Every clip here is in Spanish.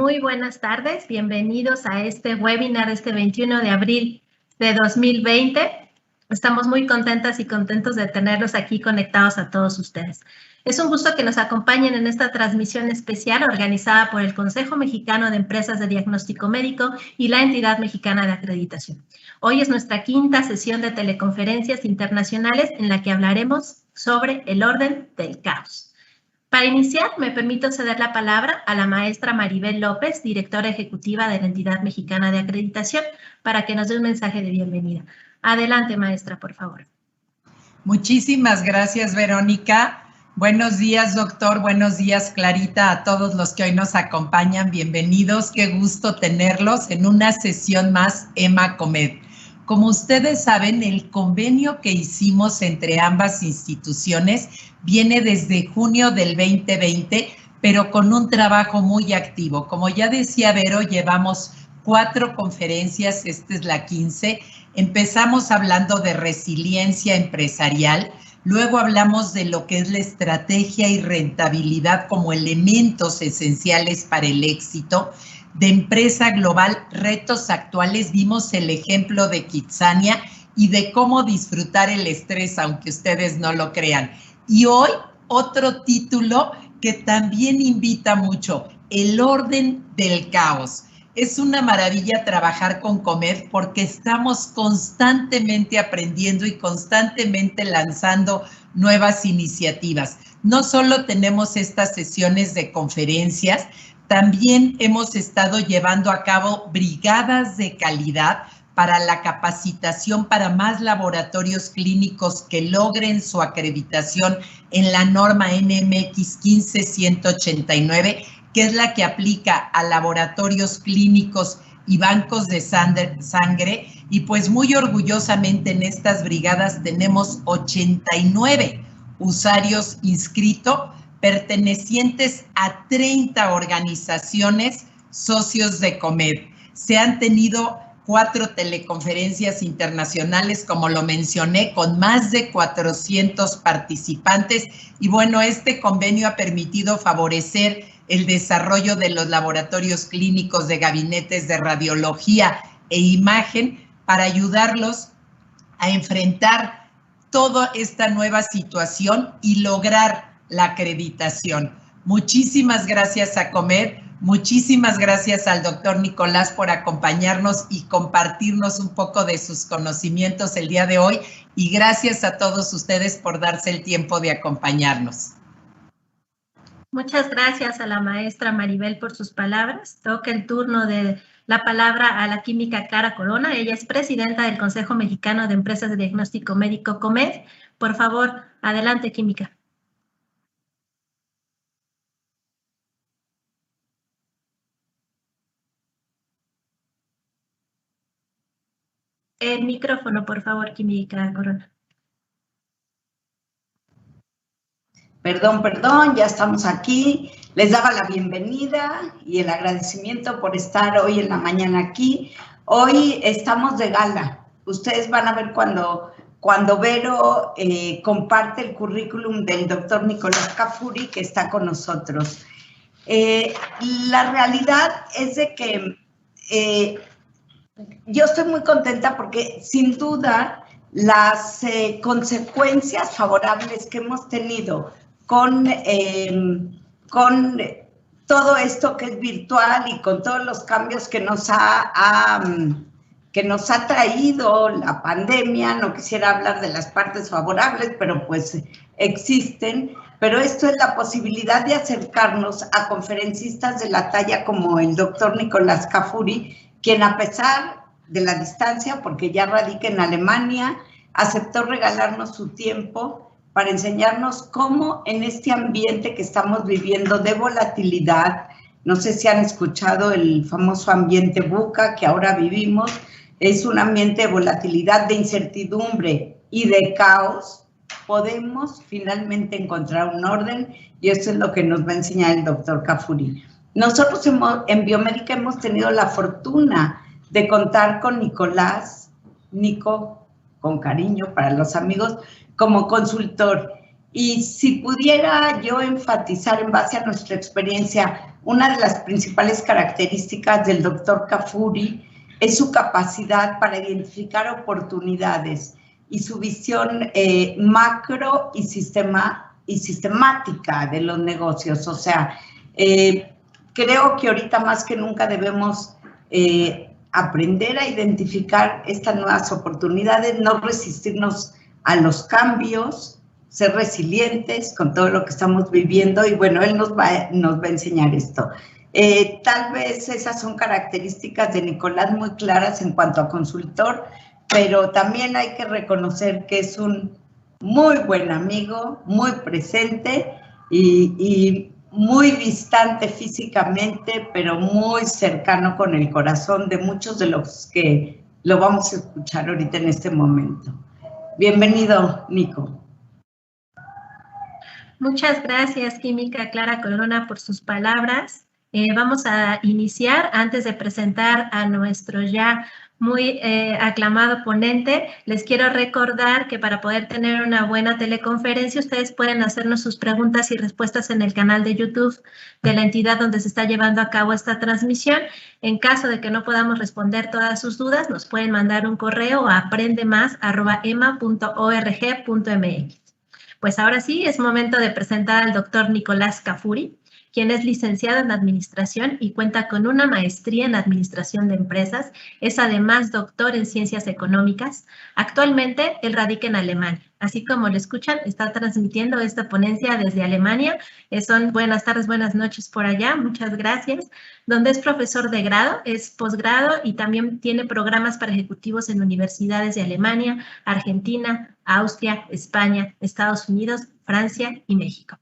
Muy buenas tardes, bienvenidos a este webinar este 21 de abril de 2020. Estamos muy contentas y contentos de tenerlos aquí conectados a todos ustedes. Es un gusto que nos acompañen en esta transmisión especial organizada por el Consejo Mexicano de Empresas de Diagnóstico Médico y la Entidad Mexicana de Acreditación. Hoy es nuestra quinta sesión de teleconferencias internacionales en la que hablaremos sobre el orden del caos. Para iniciar, me permito ceder la palabra a la maestra Maribel López, directora ejecutiva de la Entidad Mexicana de Acreditación, para que nos dé un mensaje de bienvenida. Adelante, maestra, por favor. Muchísimas gracias, Verónica. Buenos días, doctor. Buenos días, Clarita, a todos los que hoy nos acompañan. Bienvenidos. Qué gusto tenerlos en una sesión más EMA-COMED. Como ustedes saben, el convenio que hicimos entre ambas instituciones viene desde junio del 2020, pero con un trabajo muy activo. Como ya decía Vero, llevamos 4 conferencias, esta es la 15. Empezamos hablando de resiliencia empresarial, luego hablamos de lo que es la estrategia y rentabilidad como elementos esenciales para el éxito. De empresa global, retos actuales, vimos el ejemplo de Kitsania y de cómo disfrutar el estrés, aunque ustedes no lo crean. Y hoy, otro título que también invita mucho, el orden del caos. Es una maravilla trabajar con COMED porque estamos constantemente aprendiendo y constantemente lanzando nuevas iniciativas. No solo tenemos estas sesiones de conferencias, también hemos estado llevando a cabo brigadas de calidad para la capacitación para más laboratorios clínicos que logren su acreditación en la norma NMX 15189, que es la que aplica a laboratorios clínicos y bancos de sangre. Y pues muy orgullosamente en estas brigadas tenemos 89 usuarios inscritos, pertenecientes a 30 organizaciones socios de COMED. Se han tenido 4 teleconferencias internacionales, como lo mencioné, con más de 400 participantes. Y bueno, este convenio ha permitido favorecer el desarrollo de los laboratorios clínicos de gabinetes de radiología e imagen para ayudarlos a enfrentar toda esta nueva situación y lograr la acreditación. Muchísimas gracias a COMED, muchísimas gracias al doctor Nicolás por acompañarnos y compartirnos un poco de sus conocimientos el día de hoy, y gracias a todos ustedes por darse el tiempo de acompañarnos. Muchas gracias a la maestra Maribel por sus palabras. Toca el turno de la palabra a la química Clara Corona. Ella es presidenta del Consejo Mexicano de Empresas de Diagnóstico Médico, COMED. Por favor, adelante, química. El micrófono, por favor, química Corona. Perdón, ya estamos aquí. Les daba la bienvenida y el agradecimiento por estar hoy en la mañana aquí. Hoy estamos de gala. Ustedes van a ver cuando Vero comparte el currículum del doctor Nicolás Cafuri, que está con nosotros. La realidad es de que yo estoy muy contenta porque sin duda las consecuencias favorables que hemos tenido con todo esto que es virtual y con todos los cambios que nos ha traído la pandemia, no quisiera hablar de las partes favorables, pero pues existen, pero esto es la posibilidad de acercarnos a conferencistas de la talla como el doctor Nicolás Cafuri, quien a pesar de la distancia, porque ya radica en Alemania, aceptó regalarnos su tiempo para enseñarnos cómo en este ambiente que estamos viviendo de volatilidad, no sé si han escuchado el famoso ambiente VUCA que ahora vivimos, es un ambiente de volatilidad, de incertidumbre y de caos, podemos finalmente encontrar un orden, y eso es lo que nos va a enseñar el doctor Cafuri. Nosotros en Biomédica hemos tenido la fortuna de contar con Nicolás, Nico, con cariño para los amigos, como consultor. Y si pudiera yo enfatizar en base a nuestra experiencia, una de las principales características del doctor Kafuri es su capacidad para identificar oportunidades y su visión macro y sistemática de los negocios. O sea, creo que ahorita más que nunca debemos aprender a identificar estas nuevas oportunidades, no resistirnos a los cambios, ser resilientes con todo lo que estamos viviendo, y bueno, él nos va a enseñar esto. Tal vez esas son características de Nicolás muy claras en cuanto a consultor, pero también hay que reconocer que es un muy buen amigo, muy presente y muy distante físicamente, pero muy cercano con el corazón de muchos de los que lo vamos a escuchar ahorita en este momento. Bienvenido, Nico. Muchas gracias, Química Clara Corona, por sus palabras. Vamos a iniciar. Antes de presentar a nuestro ya muy aclamado ponente, les quiero recordar que para poder tener una buena teleconferencia, ustedes pueden hacernos sus preguntas y respuestas en el canal de YouTube de la entidad donde se está llevando a cabo esta transmisión. En caso de que no podamos responder todas sus dudas, nos pueden mandar un correo a aprendemás@ema.org.mx. Pues ahora sí, es momento de presentar al doctor Nicolás Kafuri, quien es licenciado en Administración y cuenta con una maestría en Administración de Empresas. Es además doctor en Ciencias Económicas. Actualmente, él radica en Alemania. Así como lo escuchan, está transmitiendo esta ponencia desde Alemania. Son buenas tardes, buenas noches por allá. Muchas gracias. Donde es profesor de grado, es posgrado y también tiene programas para ejecutivos en universidades de Alemania, Argentina, Austria, España, Estados Unidos, Francia y México.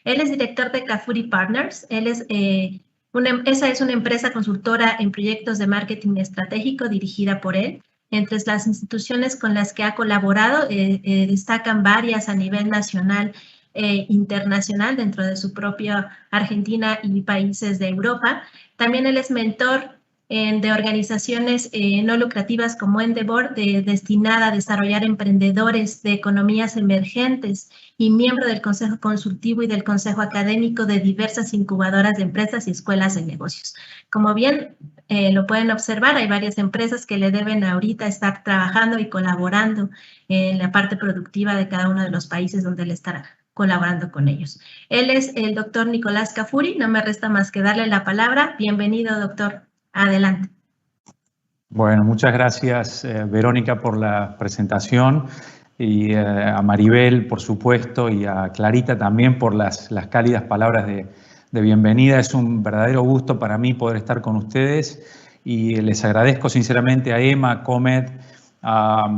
Él es director de Kafuri Partners. Esa es una empresa consultora en proyectos de marketing estratégico dirigida por él. Entre las instituciones con las que ha colaborado destacan varias a nivel nacional e internacional dentro de su propia Argentina y países de Europa. También él es mentor de organizaciones no lucrativas como Endeavor, destinada a desarrollar emprendedores de economías emergentes, y miembro del Consejo Consultivo y del Consejo Académico de diversas incubadoras de empresas y escuelas de negocios. Como bien lo pueden observar, hay varias empresas que le deben ahorita estar trabajando y colaborando en la parte productiva de cada uno de los países donde él estará colaborando con ellos. Él es el doctor Nicolás Kafuri. No me resta más que darle la palabra. Bienvenido, doctor. Adelante. Bueno, muchas gracias, Verónica, por la presentación, y a Maribel, por supuesto, y a Clarita también por las cálidas palabras de bienvenida. Es un verdadero gusto para mí poder estar con ustedes y les agradezco sinceramente a Emma, a Comed,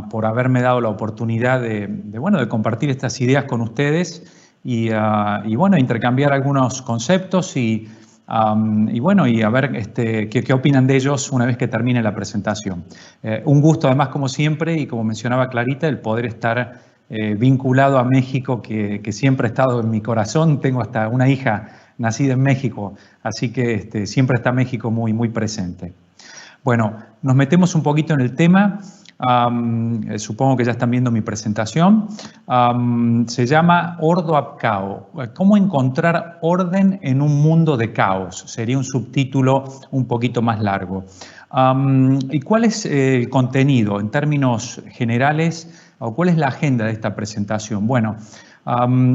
por haberme dado la oportunidad de compartir estas ideas con ustedes y intercambiar algunos conceptos y a ver qué opinan de ellos una vez que termine la presentación. Un gusto además, como siempre, y como mencionaba Clarita, el poder estar vinculado a México, que siempre ha estado en mi corazón. Tengo hasta una hija nacida en México, así que siempre está México muy, muy presente. Bueno, nos metemos un poquito en el tema. Supongo que ya están viendo mi presentación. Se llama Ordo ab Cao. ¿Cómo encontrar orden en un mundo de caos? Sería un subtítulo un poquito más largo. ¿Y cuál es el contenido en términos generales, o cuál es la agenda de esta presentación? Bueno,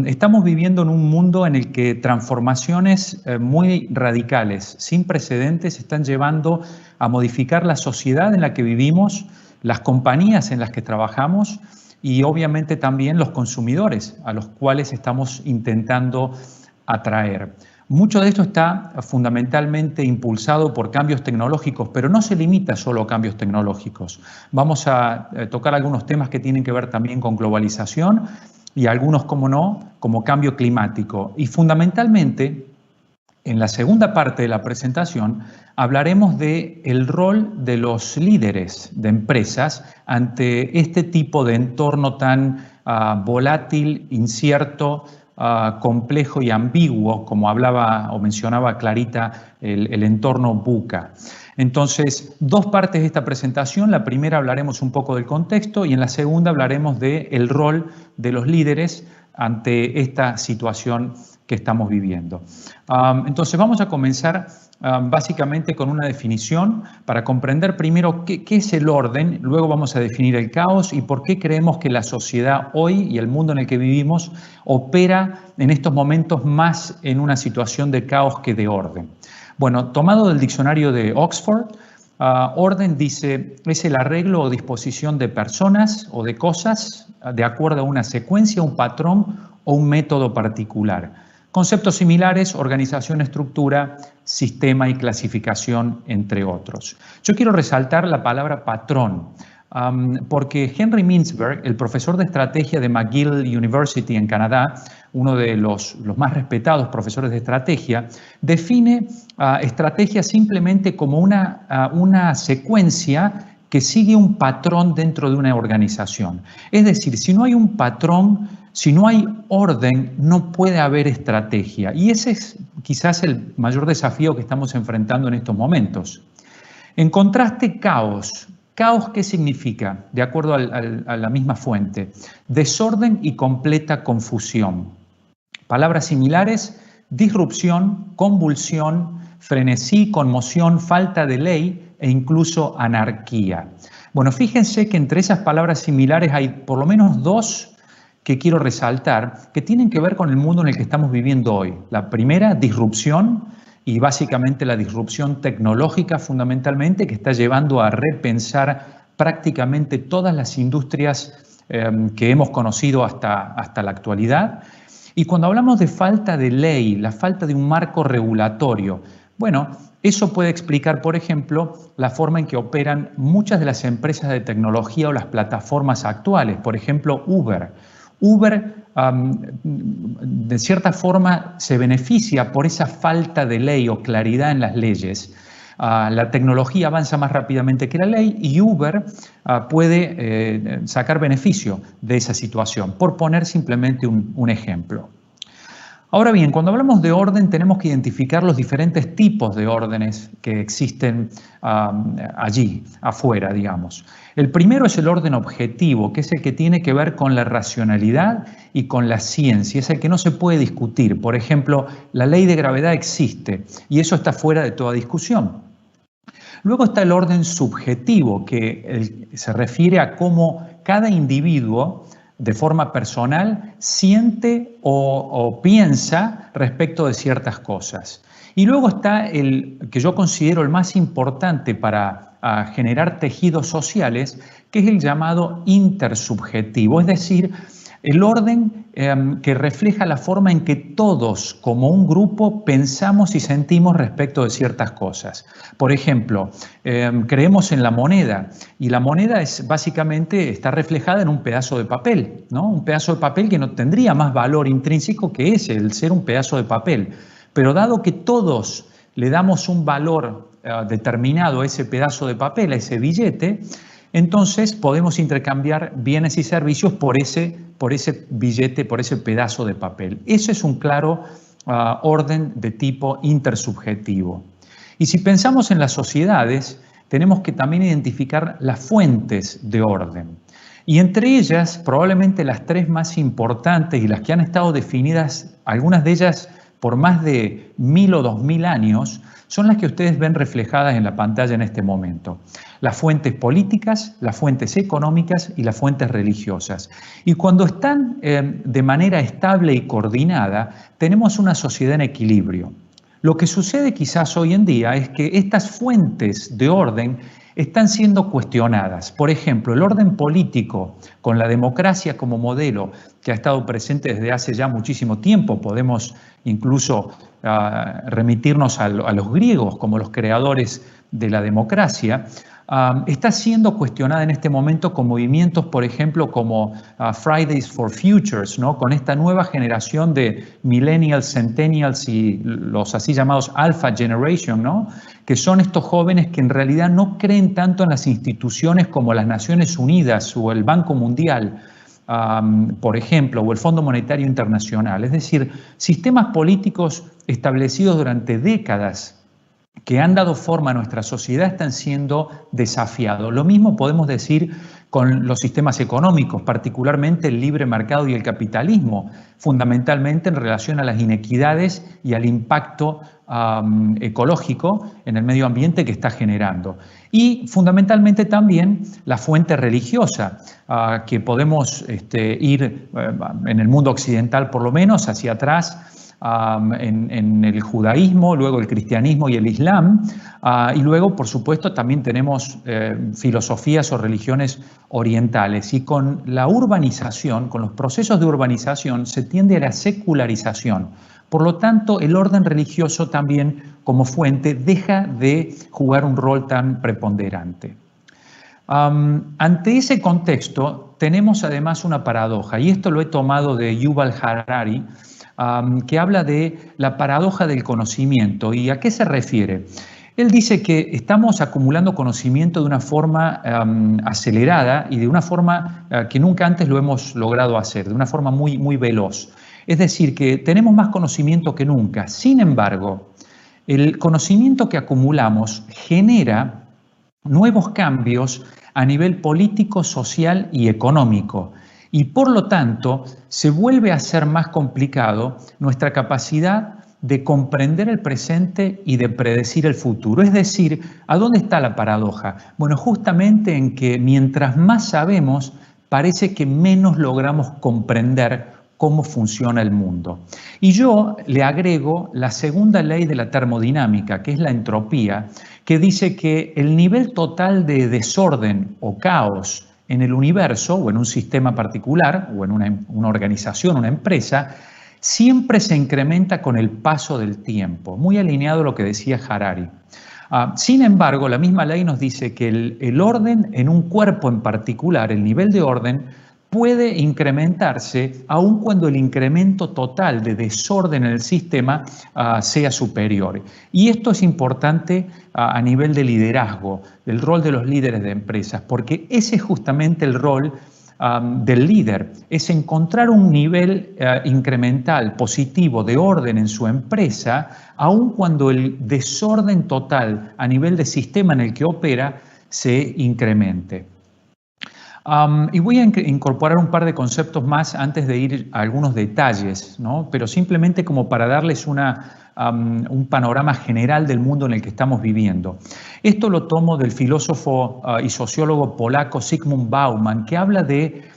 estamos viviendo en un mundo en el que transformaciones muy radicales, sin precedentes, están llevando a modificar la sociedad en la que vivimos, las compañías en las que trabajamos y obviamente también los consumidores a los cuales estamos intentando atraer. Mucho de esto está fundamentalmente impulsado por cambios tecnológicos, pero no se limita solo a cambios tecnológicos. Vamos a tocar algunos temas que tienen que ver también con globalización y algunos, como no, como cambio climático. Y fundamentalmente, en la segunda parte de la presentación, hablaremos del rol de los líderes de empresas ante este tipo de entorno tan volátil, incierto, complejo y ambiguo, como hablaba o mencionaba Clarita, el entorno VUCA. Entonces, dos partes de esta presentación. La primera hablaremos un poco del contexto y en la segunda hablaremos del rol de los líderes ante esta situación que estamos viviendo. Entonces vamos a comenzar básicamente con una definición para comprender primero qué es el orden, luego vamos a definir el caos y por qué creemos que la sociedad hoy y el mundo en el que vivimos opera en estos momentos más en una situación de caos que de orden. Bueno, tomado del diccionario de Oxford, orden dice es el arreglo o disposición de personas o de cosas de acuerdo a una secuencia, un patrón o un método particular. Conceptos similares, organización, estructura, sistema y clasificación, entre otros. Yo quiero resaltar la palabra patrón, porque Henry Mintzberg, el profesor de estrategia de McGill University en Canadá, uno de los más respetados profesores de estrategia, define estrategia simplemente como una secuencia que sigue un patrón dentro de una organización. Es decir, si no hay un patrón, si no hay orden, no puede haber estrategia. Y ese es quizás el mayor desafío que estamos enfrentando en estos momentos. En contraste, caos. ¿Caos qué significa? De acuerdo a la misma fuente. Desorden y completa confusión. Palabras similares, disrupción, convulsión, frenesí, conmoción, falta de ley e incluso anarquía. Bueno, fíjense que entre esas palabras similares hay por lo menos dos que quiero resaltar, que tienen que ver con el mundo en el que estamos viviendo hoy. La primera, disrupción, y básicamente la disrupción tecnológica fundamentalmente, que está llevando a repensar prácticamente todas las industrias que hemos conocido hasta la actualidad. Y cuando hablamos de falta de ley, la falta de un marco regulatorio, bueno, eso puede explicar, por ejemplo, la forma en que operan muchas de las empresas de tecnología o las plataformas actuales, por ejemplo, Uber. Uber, de cierta forma, se beneficia por esa falta de ley o claridad en las leyes. La tecnología avanza más rápidamente que la ley y Uber puede sacar beneficio de esa situación, por poner simplemente un ejemplo. Ahora bien, cuando hablamos de orden tenemos que identificar los diferentes tipos de órdenes que existen allí, afuera, digamos. El primero es el orden objetivo, que es el que tiene que ver con la racionalidad y con la ciencia, es el que no se puede discutir. Por ejemplo, la ley de gravedad existe y eso está fuera de toda discusión. Luego está el orden subjetivo, que se refiere a cómo cada individuo de forma personal siente o piensa respecto de ciertas cosas. Y luego está el que yo considero el más importante para generar tejidos sociales, que es el llamado intersubjetivo, es decir, el orden que refleja la forma en que todos, como un grupo, pensamos y sentimos respecto de ciertas cosas. Por ejemplo, creemos en la moneda y la moneda básicamente está reflejada en un pedazo de papel, ¿no? Un pedazo de papel que no tendría más valor intrínseco que ese, el ser un pedazo de papel. Pero dado que todos le damos un valor determinado a ese pedazo de papel, a ese billete, entonces podemos intercambiar bienes y servicios por ese billete, por ese pedazo de papel. Eso es un claro orden de tipo intersubjetivo. Y si pensamos en las sociedades, tenemos que también identificar las fuentes de orden. Y entre ellas, probablemente las tres más importantes y las que han estado definidas, algunas de ellas por más de 1000 o 2000 años, son las que ustedes ven reflejadas en la pantalla en este momento. Las fuentes políticas, las fuentes económicas y las fuentes religiosas. Y cuando están de manera estable y coordinada, tenemos una sociedad en equilibrio. Lo que sucede quizás hoy en día es que estas fuentes de orden están siendo cuestionadas. Por ejemplo, el orden político, con la democracia como modelo, que ha estado presente desde hace ya muchísimo tiempo, podemos incluso remitirnos a los griegos como los creadores de la democracia, está siendo cuestionada en este momento con movimientos, por ejemplo, como Fridays for Futures, ¿no? Con esta nueva generación de millennials, centennials y los así llamados Alpha Generation, ¿no? Que son estos jóvenes que en realidad no creen tanto en las instituciones como las Naciones Unidas o el Banco Mundial, por ejemplo, o el Fondo Monetario Internacional. Es decir, sistemas políticos establecidos durante décadas que han dado forma a nuestra sociedad están siendo desafiados. Lo mismo podemos decir con los sistemas económicos, particularmente el libre mercado y el capitalismo, fundamentalmente en relación a las inequidades y al impacto ecológico en el medio ambiente que está generando. Y fundamentalmente también la fuente religiosa, que podemos ir en el mundo occidental por lo menos hacia atrás, en el judaísmo, luego el cristianismo y el islam, y luego, por supuesto, también tenemos filosofías o religiones orientales. Y con la urbanización, con los procesos de urbanización, se tiende a la secularización. Por lo tanto, el orden religioso también, como fuente, deja de jugar un rol tan preponderante. Ante ese contexto, tenemos además una paradoja, y esto lo he tomado de Yuval Harari, que habla de la paradoja del conocimiento. ¿Y a qué se refiere? Él dice que estamos acumulando conocimiento de una forma acelerada y de una forma que nunca antes lo hemos logrado hacer, de una forma muy, muy veloz. Es decir, que tenemos más conocimiento que nunca. Sin embargo, el conocimiento que acumulamos genera nuevos cambios a nivel político, social y económico. Y por lo tanto, se vuelve a ser más complicado nuestra capacidad de comprender el presente y de predecir el futuro. Es decir, ¿a dónde está la paradoja? Bueno, justamente en que mientras más sabemos, parece que menos logramos comprender cómo funciona el mundo. Y yo le agrego la segunda ley de la termodinámica, que es la entropía, que dice que el nivel total de desorden o caos en el universo o en un sistema particular o en una organización, una empresa, siempre se incrementa con el paso del tiempo, muy alineado a lo que decía Harari. Sin embargo, la misma ley nos dice que el orden en un cuerpo en particular, el nivel de orden, puede incrementarse aun cuando el incremento total de desorden en el sistema sea superior. Y esto es importante a nivel de liderazgo, del rol de los líderes de empresas, porque ese es justamente el rol del líder, es encontrar un nivel incremental, positivo, de orden en su empresa, aun cuando el desorden total a nivel de sistema en el que opera se incremente. Y voy a incorporar un par de conceptos más antes de ir a algunos detalles, ¿no? Pero simplemente como para darles un panorama general del mundo en el que estamos viviendo. Esto lo tomo del filósofo y sociólogo polaco Zygmunt Bauman, que habla de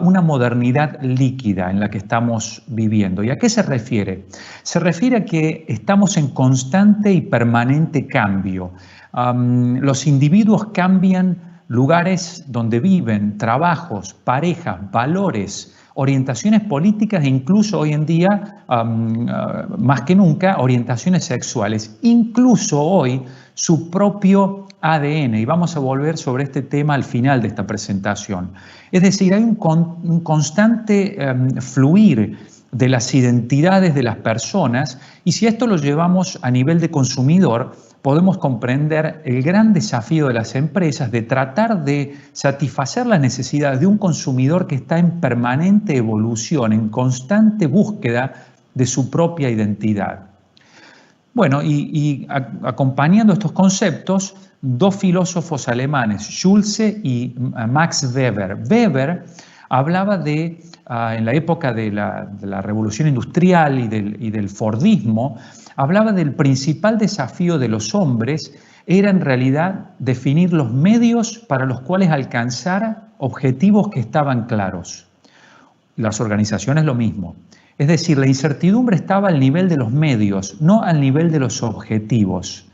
una modernidad líquida en la que estamos viviendo. ¿Y a qué se refiere? Se refiere a que estamos en constante y permanente cambio. Los individuos cambian lugares donde viven, trabajos, parejas, valores, orientaciones políticas e incluso hoy en día, más que nunca, orientaciones sexuales. Incluso hoy su propio ADN, y vamos a volver sobre este tema al final de esta presentación. Es decir, hay un constante fluir de las identidades de las personas, y si esto lo llevamos a nivel de consumidor, podemos comprender el gran desafío de las empresas de tratar de satisfacer las necesidades de un consumidor que está en permanente evolución, en constante búsqueda de su propia identidad. Bueno, y acompañando estos conceptos, dos filósofos alemanes, Schulze y Max Weber. Weber hablaba en la época de la revolución industrial y del fordismo, hablaba del principal desafío de los hombres era en realidad definir los medios para los cuales alcanzar objetivos que estaban claros. Las organizaciones lo mismo. Es decir, la incertidumbre estaba al nivel de los medios, no al nivel de los objetivos.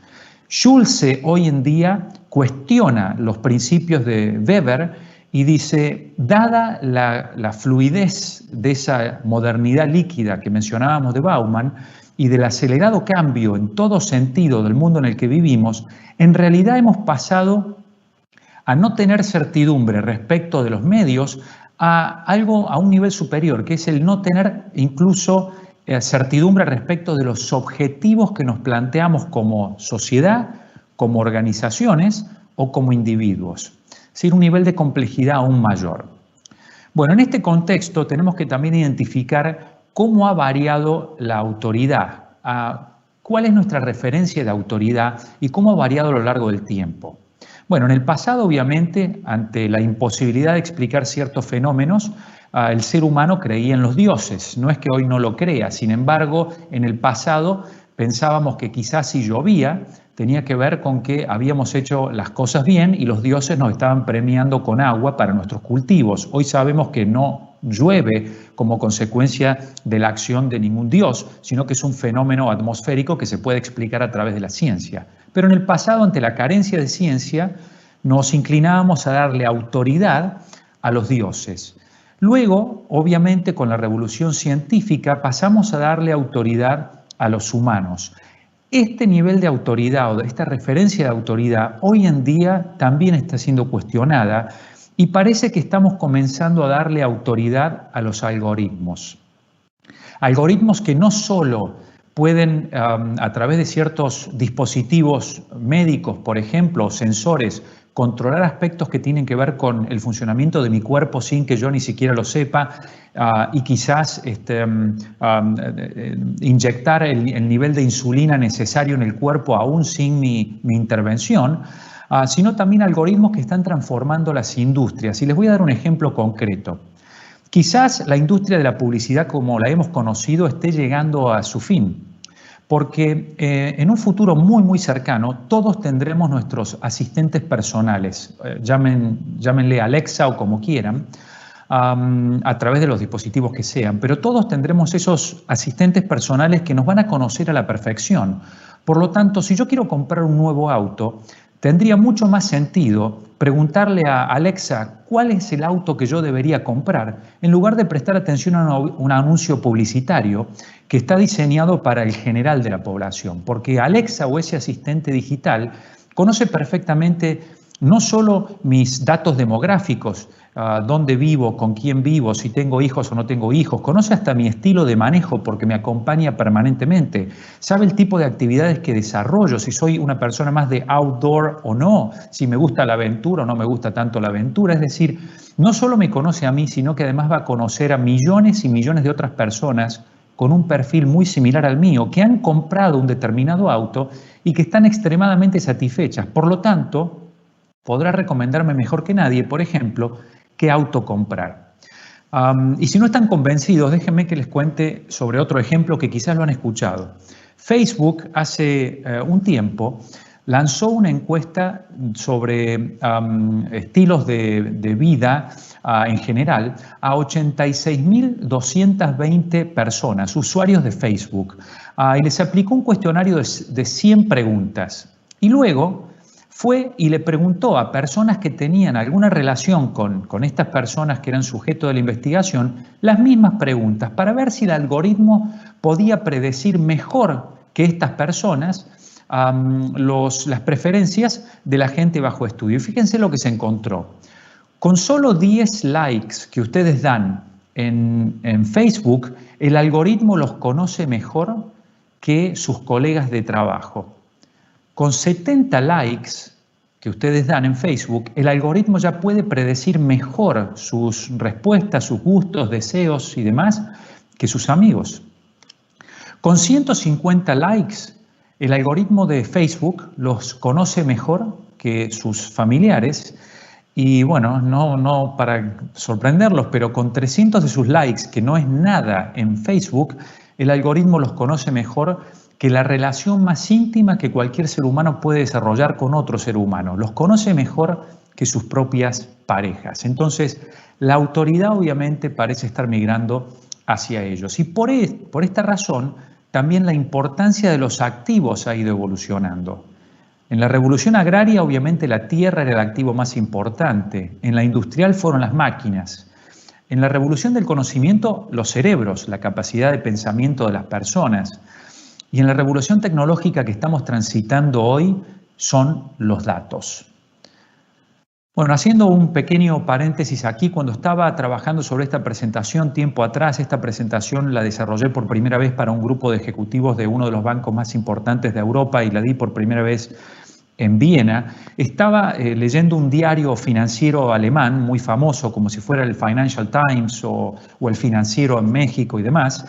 Schulze hoy en día cuestiona los principios de Weber y dice, dada la fluidez de esa modernidad líquida que mencionábamos de Bauman y del acelerado cambio en todo sentido del mundo en el que vivimos, en realidad hemos pasado a no tener certidumbre respecto de los medios a un nivel superior, que es el no tener incluso certidumbre respecto de los objetivos que nos planteamos como sociedad, como organizaciones o como individuos. Es decir, un nivel de complejidad aún mayor. Bueno, en este contexto tenemos que también identificar cómo ha variado la autoridad, cuál es nuestra referencia de autoridad y cómo ha variado a lo largo del tiempo. Bueno, en el pasado, obviamente, ante la imposibilidad de explicar ciertos fenómenos, el ser humano creía en los dioses. No es que hoy no lo crea, sin embargo, en el pasado pensábamos que quizás si llovía tenía que ver con que habíamos hecho las cosas bien y los dioses nos estaban premiando con agua para nuestros cultivos. Hoy sabemos que no llueve como consecuencia de la acción de ningún dios, sino que es un fenómeno atmosférico que se puede explicar a través de la ciencia. Pero en el pasado, ante la carencia de ciencia, nos inclinábamos a darle autoridad a los dioses. Luego, obviamente, con la revolución científica pasamos a darle autoridad a los humanos. Este nivel de autoridad o esta referencia de autoridad hoy en día también está siendo cuestionada y parece que estamos comenzando a darle autoridad a los algoritmos. Algoritmos que no solo pueden, a través de ciertos dispositivos médicos, por ejemplo, sensores, controlar aspectos que tienen que ver con el funcionamiento de mi cuerpo sin que yo ni siquiera lo sepa y quizás inyectar el nivel de insulina necesario en el cuerpo aún sin mi intervención, sino también algoritmos que están transformando las industrias. Y les voy a dar un ejemplo concreto. Quizás la industria de la publicidad como la hemos conocido esté llegando a su fin, porque en un futuro muy cercano todos tendremos nuestros asistentes personales, llámenle Alexa o como quieran, a través de los dispositivos que sean, pero todos tendremos esos asistentes personales que nos van a conocer a la perfección. Por lo tanto, si yo quiero comprar un nuevo auto, tendría mucho más sentido preguntarle a Alexa cuál es el auto que yo debería comprar, en lugar de prestar atención a un anuncio publicitario que está diseñado para el general de la población, porque Alexa o ese asistente digital conoce perfectamente no solo mis datos demográficos, dónde vivo, con quién vivo, si tengo hijos o no tengo hijos, conoce hasta mi estilo de manejo porque me acompaña permanentemente, sabe el tipo de actividades que desarrollo, si soy una persona más de outdoor o no, si me gusta la aventura o no me gusta tanto la aventura, es decir, no solo me conoce a mí, sino que además va a conocer a millones y millones de otras personas con un perfil muy similar al mío, que han comprado un determinado auto y que están extremadamente satisfechas. Por lo tanto, podrá recomendarme mejor que nadie, por ejemplo, qué auto comprar. Y si no están convencidos, déjenme que les cuente sobre otro ejemplo que quizás lo han escuchado. Facebook hace un tiempo lanzó una encuesta sobre estilos de vida en general a 86.220 personas, usuarios de Facebook, y les aplicó un cuestionario de 100 preguntas. Y luego fue y le preguntó a personas que tenían alguna relación con estas personas que eran sujeto de la investigación las mismas preguntas para ver si el algoritmo podía predecir mejor que estas personas las preferencias de la gente bajo estudio. Y fíjense lo que se encontró. Con solo 10 likes que ustedes dan en Facebook, el algoritmo los conoce mejor que sus colegas de trabajo. Con 70 likes que ustedes dan en Facebook, el algoritmo ya puede predecir mejor sus respuestas, sus gustos, deseos y demás que sus amigos. Con 150 likes, el algoritmo de Facebook los conoce mejor que sus familiares y bueno, no para sorprenderlos, pero con 300 de sus likes, que no es nada en Facebook, el algoritmo los conoce mejor que la relación más íntima que cualquier ser humano puede desarrollar con otro ser humano. Los conoce mejor que sus propias parejas. Entonces, la autoridad obviamente parece estar migrando hacia ellos. Y por esta razón, también la importancia de los activos ha ido evolucionando. En la revolución agraria, obviamente, la tierra era el activo más importante. En la industrial fueron las máquinas. En la revolución del conocimiento, los cerebros, la capacidad de pensamiento de las personas. Y en la revolución tecnológica que estamos transitando hoy son los datos. Bueno, haciendo un pequeño paréntesis aquí, cuando estaba trabajando sobre esta presentación tiempo atrás, esta presentación la desarrollé por primera vez para un grupo de ejecutivos de uno de los bancos más importantes de Europa y la di por primera vez en Viena. Estaba leyendo un diario financiero alemán muy famoso, como si fuera el Financial Times o el Financiero en México y demás,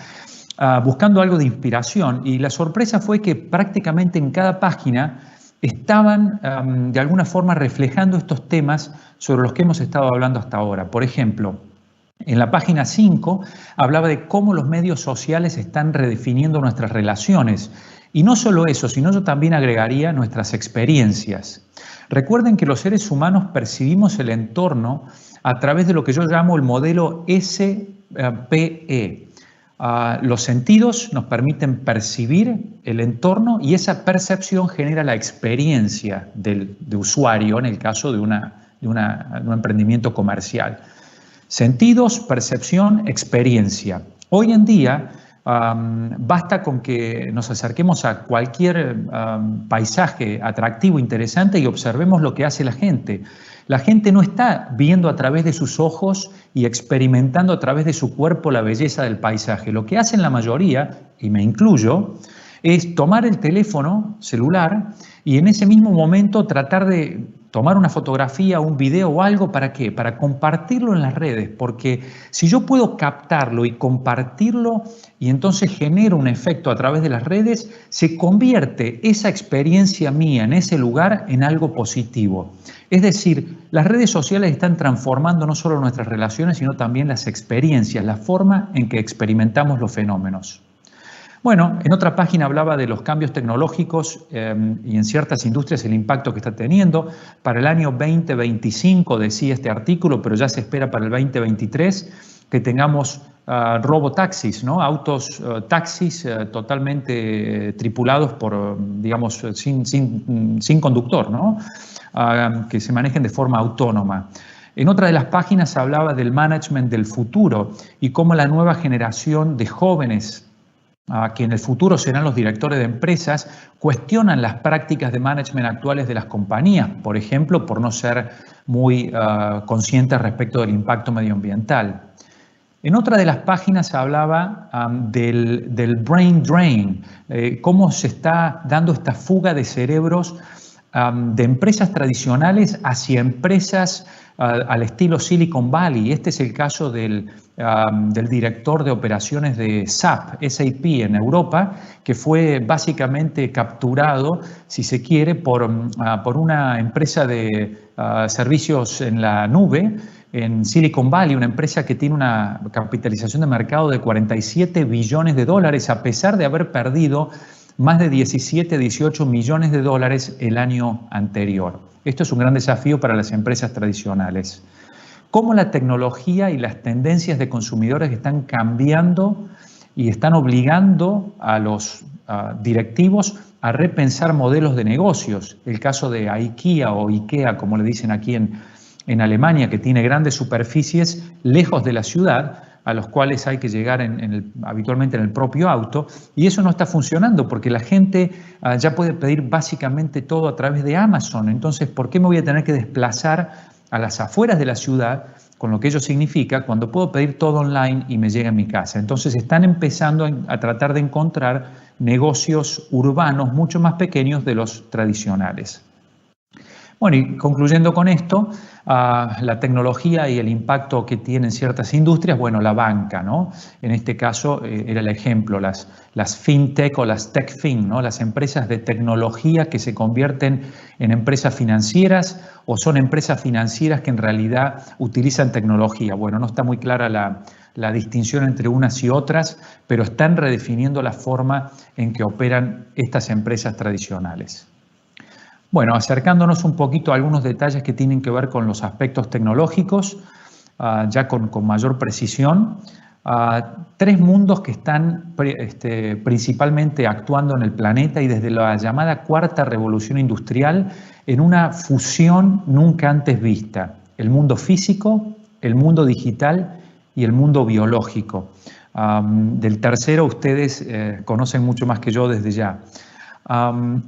buscando algo de inspiración, y la sorpresa fue que prácticamente en cada página estaban de alguna forma reflejando estos temas sobre los que hemos estado hablando hasta ahora. Por ejemplo, en la página 5 hablaba de cómo los medios sociales están redefiniendo nuestras relaciones. Y no solo eso, sino yo también agregaría nuestras experiencias. Recuerden que los seres humanos percibimos el entorno a través de lo que yo llamo el modelo SPE. Los sentidos nos permiten percibir el entorno y esa percepción genera la experiencia de usuario en el caso de un emprendimiento comercial. Sentidos, percepción, experiencia. Hoy en día basta con que nos acerquemos a cualquier paisaje atractivo, interesante y observemos lo que hace la gente. La gente no está viendo a través de sus ojos y experimentando a través de su cuerpo la belleza del paisaje. Lo que hacen la mayoría, y me incluyo, es tomar el teléfono celular y en ese mismo momento tratar de tomar una fotografía, un video o algo, ¿para qué? Para compartirlo en las redes, porque si yo puedo captarlo y compartirlo y entonces genero un efecto a través de las redes, se convierte esa experiencia mía en ese lugar en algo positivo. Es decir, las redes sociales están transformando no solo nuestras relaciones, sino también las experiencias, la forma en que experimentamos los fenómenos. Bueno, en otra página hablaba de los cambios tecnológicos y en ciertas industrias el impacto que está teniendo. Para el año 2025 decía este artículo, pero ya se espera para el 2023 que tengamos robotaxis, ¿no? Autos, taxis totalmente tripulados por, digamos, sin conductor, ¿no? Que se manejen de forma autónoma. En otra de las páginas hablaba del management del futuro y cómo la nueva generación de jóvenes que en el futuro serán los directores de empresas, cuestionan las prácticas de management actuales de las compañías, por ejemplo, por no ser muy conscientes respecto del impacto medioambiental. En otra de las páginas hablaba del brain drain, cómo se está dando esta fuga de cerebros de empresas tradicionales hacia empresas al estilo Silicon Valley. Este es el caso del director de operaciones de SAP en Europa, que fue básicamente capturado, si se quiere, por una empresa de servicios en la nube en Silicon Valley, una empresa que tiene una capitalización de mercado de 47 billones de dólares, a pesar de haber perdido más de 17, 18 millones de dólares el año anterior. Esto es un gran desafío para las empresas tradicionales. Cómo la tecnología y las tendencias de consumidores están cambiando y están obligando a los directivos a repensar modelos de negocios. El caso de IKEA o IKEA, como le dicen aquí en Alemania, que tiene grandes superficies lejos de la ciudad, a los cuales hay que llegar habitualmente en el propio auto, y eso no está funcionando porque la gente ya puede pedir básicamente todo a través de Amazon. Entonces, ¿por qué me voy a tener que desplazar a las afueras de la ciudad, con lo que ello significa, cuando puedo pedir todo online y me llega a mi casa? Entonces están empezando a tratar de encontrar negocios urbanos mucho más pequeños de los tradicionales. Bueno, y concluyendo con esto, la tecnología y el impacto que tienen ciertas industrias, bueno, la banca, ¿no? En este caso era el ejemplo, las fintech o las techfin, ¿no? Las empresas de tecnología que se convierten en empresas financieras o son empresas financieras que en realidad utilizan tecnología. Bueno, no está muy clara la distinción entre unas y otras, pero están redefiniendo la forma en que operan estas empresas tradicionales. Bueno, acercándonos un poquito a algunos detalles que tienen que ver con los aspectos tecnológicos, ya con mayor precisión. Tres mundos que están principalmente actuando en el planeta y desde la llamada cuarta revolución industrial en una fusión nunca antes vista. El mundo físico, el mundo digital y el mundo biológico. Del tercero ustedes conocen mucho más que yo desde ya.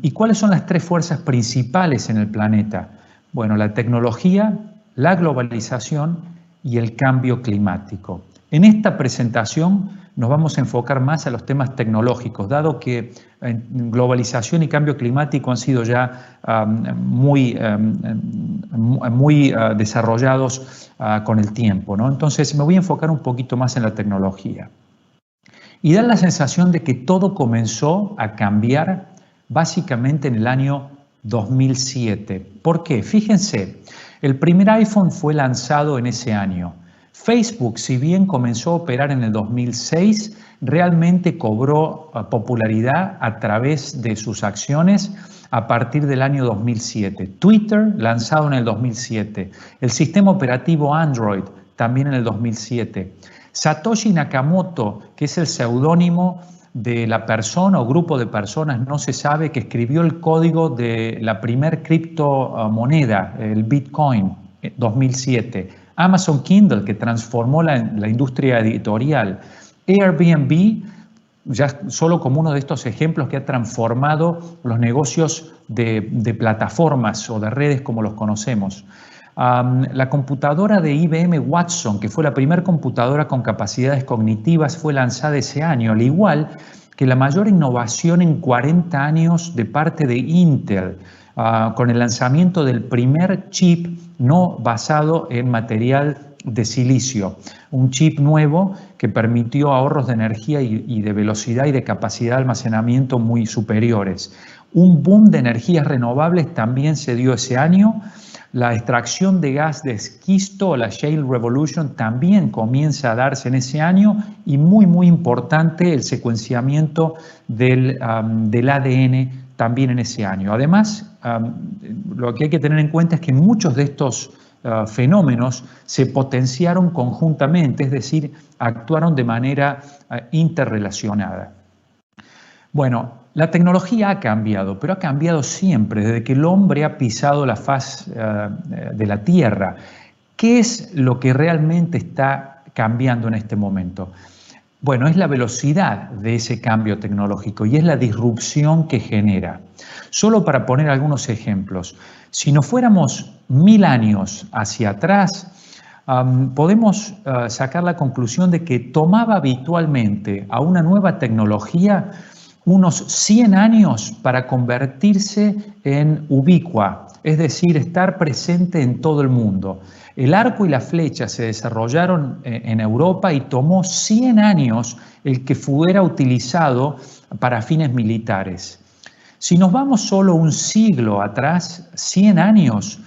¿Y cuáles son las tres fuerzas principales en el planeta? Bueno, la tecnología, la globalización y el cambio climático. En esta presentación nos vamos a enfocar más a los temas tecnológicos, dado que globalización y cambio climático han sido ya muy desarrollados con el tiempo, ¿no? Entonces me voy a enfocar un poquito más en la tecnología. Y da la sensación de que todo comenzó a cambiar básicamente en el año 2007. ¿Por qué? Fíjense, el primer iPhone fue lanzado en ese año. Facebook, si bien comenzó a operar en el 2006, realmente cobró popularidad a través de sus acciones a partir del año 2007. Twitter, lanzado en el 2007. El sistema operativo Android, también en el 2007. Satoshi Nakamoto, que es el seudónimo de la persona o grupo de personas, no se sabe, que escribió el código de la primer criptomoneda, el Bitcoin, 2007. Amazon Kindle, que transformó la industria editorial. Airbnb, ya solo como uno de estos ejemplos que ha transformado los negocios de plataformas o de redes como los conocemos. La computadora de IBM Watson, que fue la primera computadora con capacidades cognitivas, fue lanzada ese año, al igual que la mayor innovación en 40 años de parte de Intel, con el lanzamiento del primer chip no basado en material de silicio, un chip nuevo que permitió ahorros de energía y de velocidad y de capacidad de almacenamiento muy superiores. Un boom de energías renovables también se dio ese año. La extracción de gas de esquisto, la Shale Revolution, también comienza a darse en ese año, y muy importante el secuenciamiento del ADN también en ese año. Además, lo que hay que tener en cuenta es que muchos de estos fenómenos se potenciaron conjuntamente, es decir, actuaron de manera interrelacionada. Bueno, la tecnología ha cambiado, pero ha cambiado siempre, desde que el hombre ha pisado la faz de la Tierra. ¿Qué es lo que realmente está cambiando en este momento? Bueno, es la velocidad de ese cambio tecnológico y es la disrupción que genera. Solo para poner algunos ejemplos, si nos fuéramos 1000 años hacia atrás, podemos sacar la conclusión de que tomaba habitualmente a una nueva tecnología unos 100 años para convertirse en ubicua, es decir, estar presente en todo el mundo. El arco y la flecha se desarrollaron en Europa y tomó 100 años el que fuera utilizado para fines militares. Si nos vamos solo un siglo atrás, 100 años,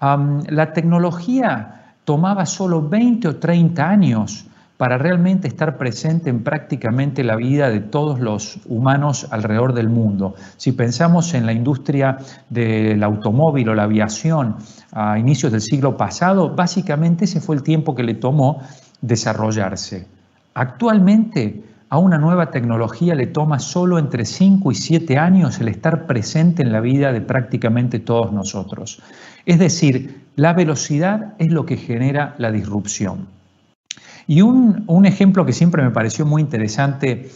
la tecnología tomaba solo 20 o 30 años para realmente estar presente en prácticamente la vida de todos los humanos alrededor del mundo. Si pensamos en la industria del automóvil o la aviación a inicios del siglo pasado, básicamente ese fue el tiempo que le tomó desarrollarse. Actualmente, a una nueva tecnología le toma solo entre 5 y 7 años el estar presente en la vida de prácticamente todos nosotros. Es decir, la velocidad es lo que genera la disrupción. Y un ejemplo que siempre me pareció muy interesante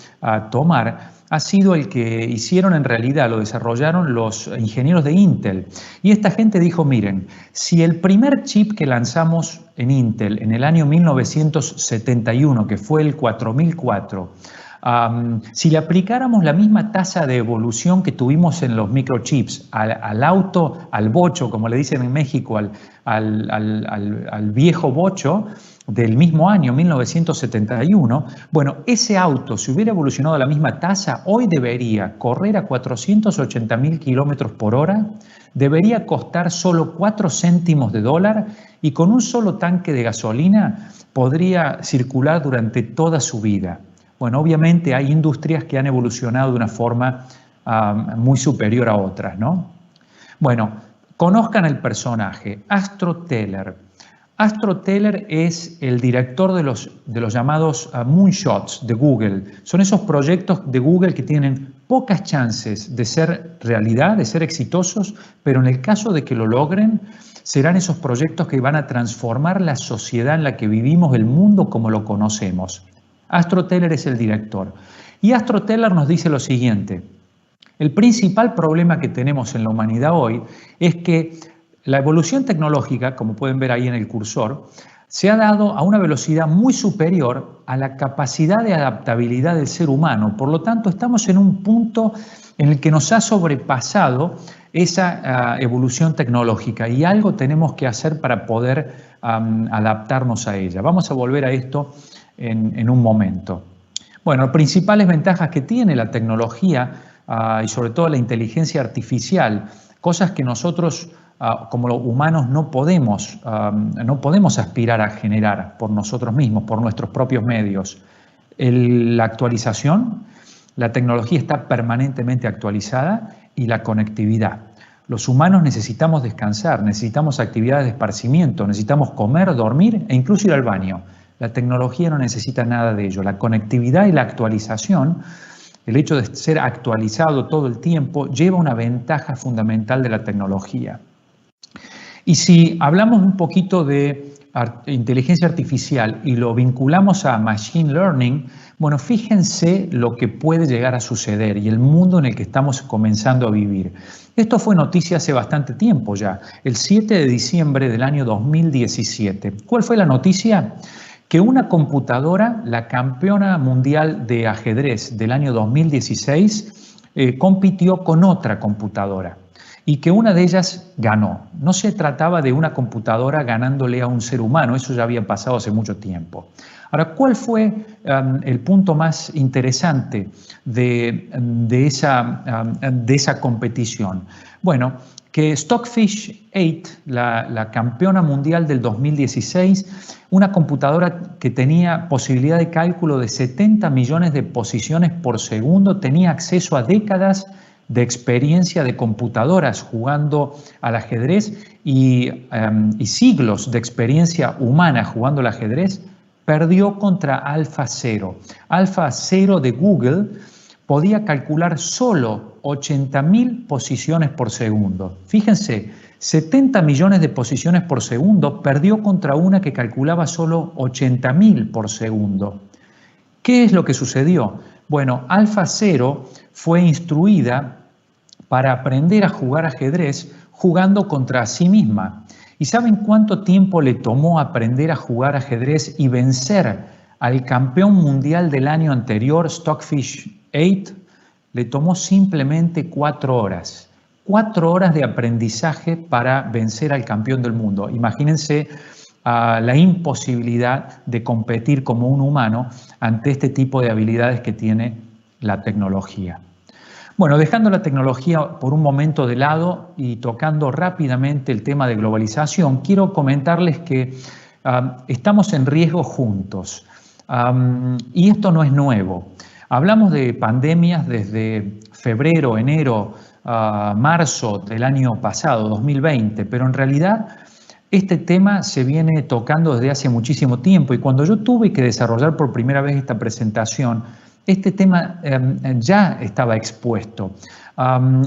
tomar ha sido el que hicieron en realidad, lo desarrollaron los ingenieros de Intel. Y esta gente dijo, miren, si el primer chip que lanzamos en Intel en el año 1971, que fue el 4004, si le aplicáramos la misma tasa de evolución que tuvimos en los microchips al auto, al bocho, como le dicen en México, al viejo bocho del mismo año, 1971, bueno, ese auto, si hubiera evolucionado a la misma tasa, hoy debería correr a 480.000 kilómetros por hora, debería costar solo 4 céntimos de dólar y con un solo tanque de gasolina podría circular durante toda su vida. Bueno, obviamente hay industrias que han evolucionado de una forma muy superior a otras, ¿no? Bueno, conozcan el personaje, Astro Teller. Astro Teller es el director de los llamados moonshots de Google. Son esos proyectos de Google que tienen pocas chances de ser realidad, de ser exitosos, pero en el caso de que lo logren, serán esos proyectos que van a transformar la sociedad en la que vivimos, el mundo como lo conocemos. Astro Teller es el director. Y Astro Teller nos dice lo siguiente: el principal problema que tenemos en la humanidad hoy es que la evolución tecnológica, como pueden ver ahí en el cursor, se ha dado a una velocidad muy superior a la capacidad de adaptabilidad del ser humano. Por lo tanto, estamos en un punto en el que nos ha sobrepasado esa evolución tecnológica y algo tenemos que hacer para poder adaptarnos a ella. Vamos a volver a esto en un momento. Bueno, las principales ventajas que tiene la tecnología y sobre todo la inteligencia artificial cosas que nosotros como los humanos no podemos aspirar a generar por nosotros mismos, por nuestros propios medios. La actualización, la tecnología está permanentemente actualizada y la conectividad. Los humanos necesitamos descansar, necesitamos actividades de esparcimiento, necesitamos comer, dormir e incluso ir al baño. La tecnología no necesita nada de ello. La conectividad y la actualización, el hecho de ser actualizado todo el tiempo, lleva una ventaja fundamental de la tecnología. Y si hablamos un poquito de inteligencia artificial y lo vinculamos a machine learning, bueno, fíjense lo que puede llegar a suceder y el mundo en el que estamos comenzando a vivir. Esto fue noticia hace bastante tiempo ya, el 7 de diciembre del año 2017. ¿Cuál fue la noticia? Que una computadora, la campeona mundial de ajedrez del año 2016, compitió con otra computadora y que una de ellas ganó. No se trataba de una computadora ganándole a un ser humano, eso ya había pasado hace mucho tiempo. Ahora, ¿cuál fue el punto más interesante de esa competición? Bueno, que Stockfish 8, la campeona mundial del 2016, una computadora que tenía posibilidad de cálculo de 70 millones de posiciones por segundo, tenía acceso a décadas de experiencia de computadoras jugando al ajedrez y siglos de experiencia humana jugando al ajedrez, perdió contra AlphaZero. AlphaZero de Google podía calcular solo 80.000 posiciones por segundo. Fíjense, 70 millones de posiciones por segundo perdió contra una que calculaba solo 80.000 por segundo. ¿Qué es lo que sucedió? Bueno, AlphaZero fue instruida para aprender a jugar ajedrez jugando contra sí misma. ¿Y saben cuánto tiempo le tomó aprender a jugar ajedrez y vencer al campeón mundial del año anterior, Stockfish 8? Le tomó simplemente 4 horas. 4 horas de aprendizaje para vencer al campeón del mundo. Imagínense la imposibilidad de competir como un humano ante este tipo de habilidades que tiene la tecnología. Bueno, dejando la tecnología por un momento de lado y tocando rápidamente el tema de globalización, quiero comentarles que estamos en riesgo juntos. Y esto no es nuevo. Hablamos de pandemias desde febrero, enero, marzo del año pasado, 2020, pero en realidad este tema se viene tocando desde hace muchísimo tiempo y cuando yo tuve que desarrollar por primera vez esta presentación, este tema ya estaba expuesto.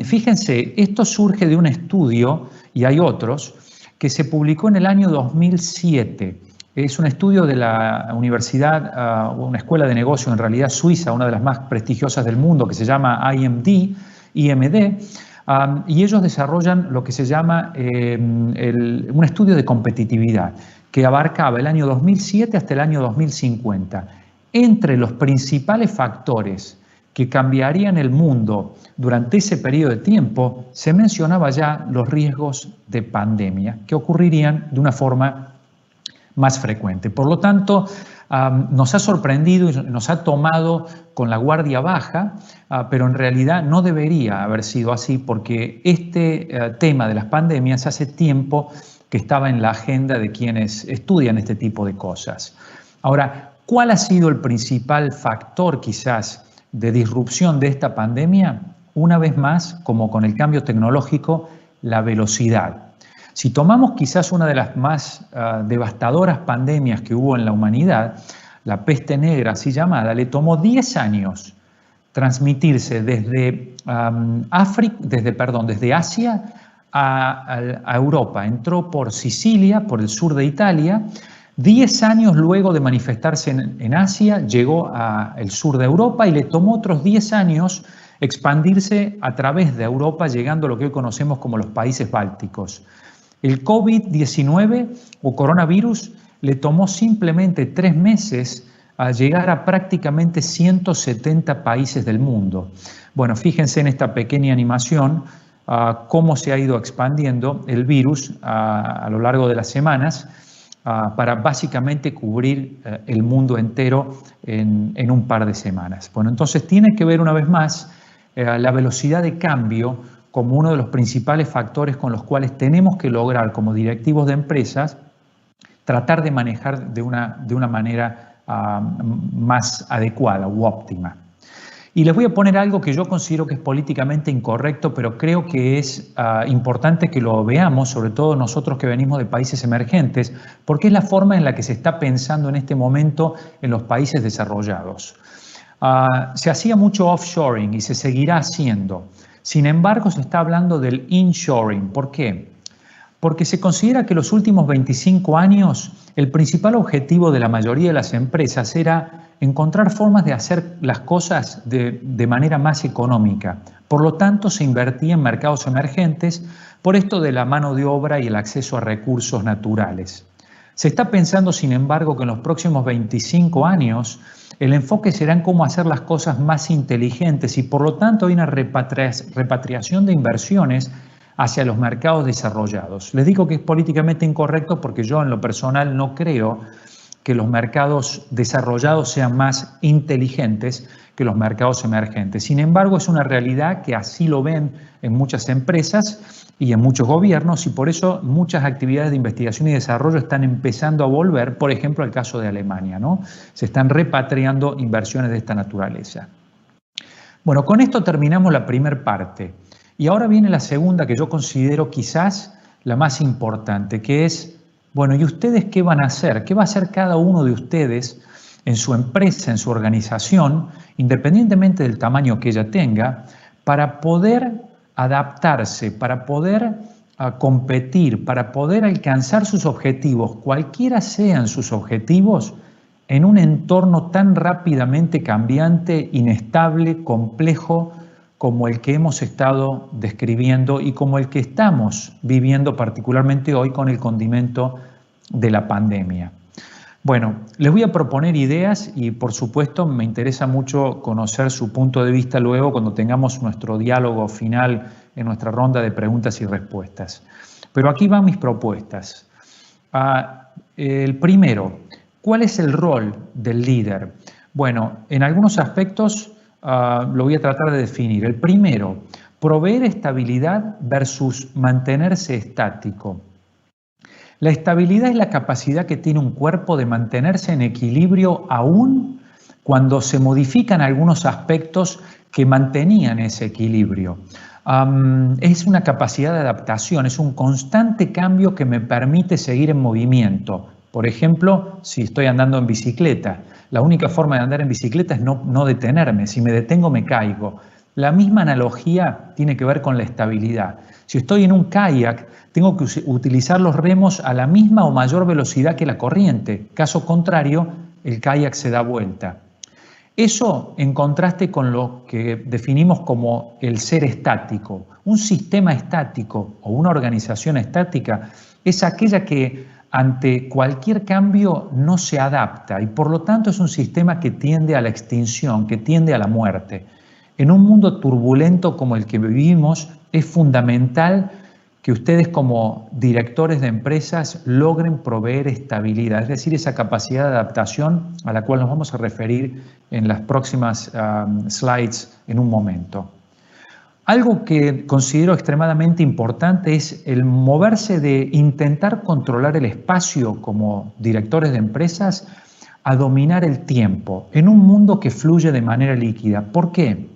Fíjense, esto surge de un estudio, y hay otros, que se publicó en el año 2007. Es un estudio de la universidad, una escuela de negocio en realidad suiza, una de las más prestigiosas del mundo, que se llama IMD, y ellos desarrollan lo que se llama un estudio de competitividad, que abarcaba el año 2007 hasta el año 2050. Entre los principales factores que cambiarían el mundo durante ese periodo de tiempo, se mencionaba ya los riesgos de pandemia que ocurrirían de una forma más frecuente. Por lo tanto, nos ha sorprendido y nos ha tomado con la guardia baja, pero en realidad no debería haber sido así porque este tema de las pandemias hace tiempo que estaba en la agenda de quienes estudian este tipo de cosas. Ahora, ¿cuál ha sido el principal factor quizás de disrupción de esta pandemia? Una vez más, como con el cambio tecnológico, la velocidad. Si tomamos quizás una de las más devastadoras pandemias que hubo en la humanidad, la peste negra así llamada, le tomó 10 años transmitirse desde Asia a Europa. Entró por Sicilia, por el sur de Italia. 10 años luego de manifestarse en Asia, llegó al sur de Europa y le tomó otros 10 años expandirse a través de Europa, llegando a lo que hoy conocemos como los países bálticos. El COVID-19 o coronavirus le tomó simplemente 3 meses a llegar a prácticamente 170 países del mundo. Bueno, fíjense en esta pequeña animación cómo se ha ido expandiendo el virus a lo largo de las semanas para básicamente cubrir el mundo entero en un par de semanas. Bueno, entonces tiene que ver una vez más la velocidad de cambio como uno de los principales factores con los cuales tenemos que lograr como directivos de empresas tratar de manejar de una manera más adecuada u óptima. Y les voy a poner algo que yo considero que es políticamente incorrecto, pero creo que es importante que lo veamos, sobre todo nosotros que venimos de países emergentes, porque es la forma en la que se está pensando en este momento en los países desarrollados. Se hacía mucho offshoring y se seguirá haciendo. Sin embargo, se está hablando del inshoring. ¿Por qué? Porque se considera que los últimos 25 años el principal objetivo de la mayoría de las empresas era encontrar formas de hacer las cosas de manera más económica. Por lo tanto, se invertía en mercados emergentes por esto de la mano de obra y el acceso a recursos naturales. Se está pensando, sin embargo, que en los próximos 25 años el enfoque será en cómo hacer las cosas más inteligentes y por lo tanto hay una repatriación de inversiones hacia los mercados desarrollados. Les digo que es políticamente incorrecto porque yo en lo personal no creo que los mercados desarrollados sean más inteligentes que los mercados emergentes. Sin embargo, es una realidad que así lo ven en muchas empresas y en muchos gobiernos y por eso muchas actividades de investigación y desarrollo están empezando a volver, por ejemplo, el caso de Alemania, ¿no? Se están repatriando inversiones de esta naturaleza. Bueno, con esto terminamos la primera parte. Y ahora viene la segunda, que yo considero quizás la más importante, que es, bueno, ¿y ustedes qué van a hacer? ¿Qué va a hacer cada uno de ustedes en su empresa, en su organización, independientemente del tamaño que ella tenga, para poder adaptarse, para poder competir, para poder alcanzar sus objetivos, cualquiera sean sus objetivos, en un entorno tan rápidamente cambiante, inestable, complejo, como el que hemos estado describiendo y como el que estamos viviendo particularmente hoy con el condimento de la pandemia. Bueno, les voy a proponer ideas y por supuesto me interesa mucho conocer su punto de vista luego cuando tengamos nuestro diálogo final en nuestra ronda de preguntas y respuestas. Pero aquí van mis propuestas. El primero, ¿cuál es el rol del líder? Bueno, en algunos aspectos lo voy a tratar de definir. El primero, proveer estabilidad versus mantenerse estático. La estabilidad es la capacidad que tiene un cuerpo de mantenerse en equilibrio aún cuando se modifican algunos aspectos que mantenían ese equilibrio. Es una capacidad de adaptación, es un constante cambio que me permite seguir en movimiento. Por ejemplo, si estoy andando en bicicleta, la única forma de andar en bicicleta es no detenerme. Si me detengo, me caigo. La misma analogía tiene que ver con la estabilidad. Si estoy en un kayak, tengo que utilizar los remos a la misma o mayor velocidad que la corriente. Caso contrario, el kayak se da vuelta. Eso en contraste con lo que definimos como el ser estático. Un sistema estático o una organización estática es aquella que ante cualquier cambio no se adapta y por lo tanto es un sistema que tiende a la extinción, que tiende a la muerte. En un mundo turbulento como el que vivimos es fundamental que ustedes como directores de empresas logren proveer estabilidad, es decir, esa capacidad de adaptación a la cual nos vamos a referir en las próximas slides en un momento. Algo que considero extremadamente importante es el moverse de intentar controlar el espacio como directores de empresas a dominar el tiempo en un mundo que fluye de manera líquida. ¿Por qué?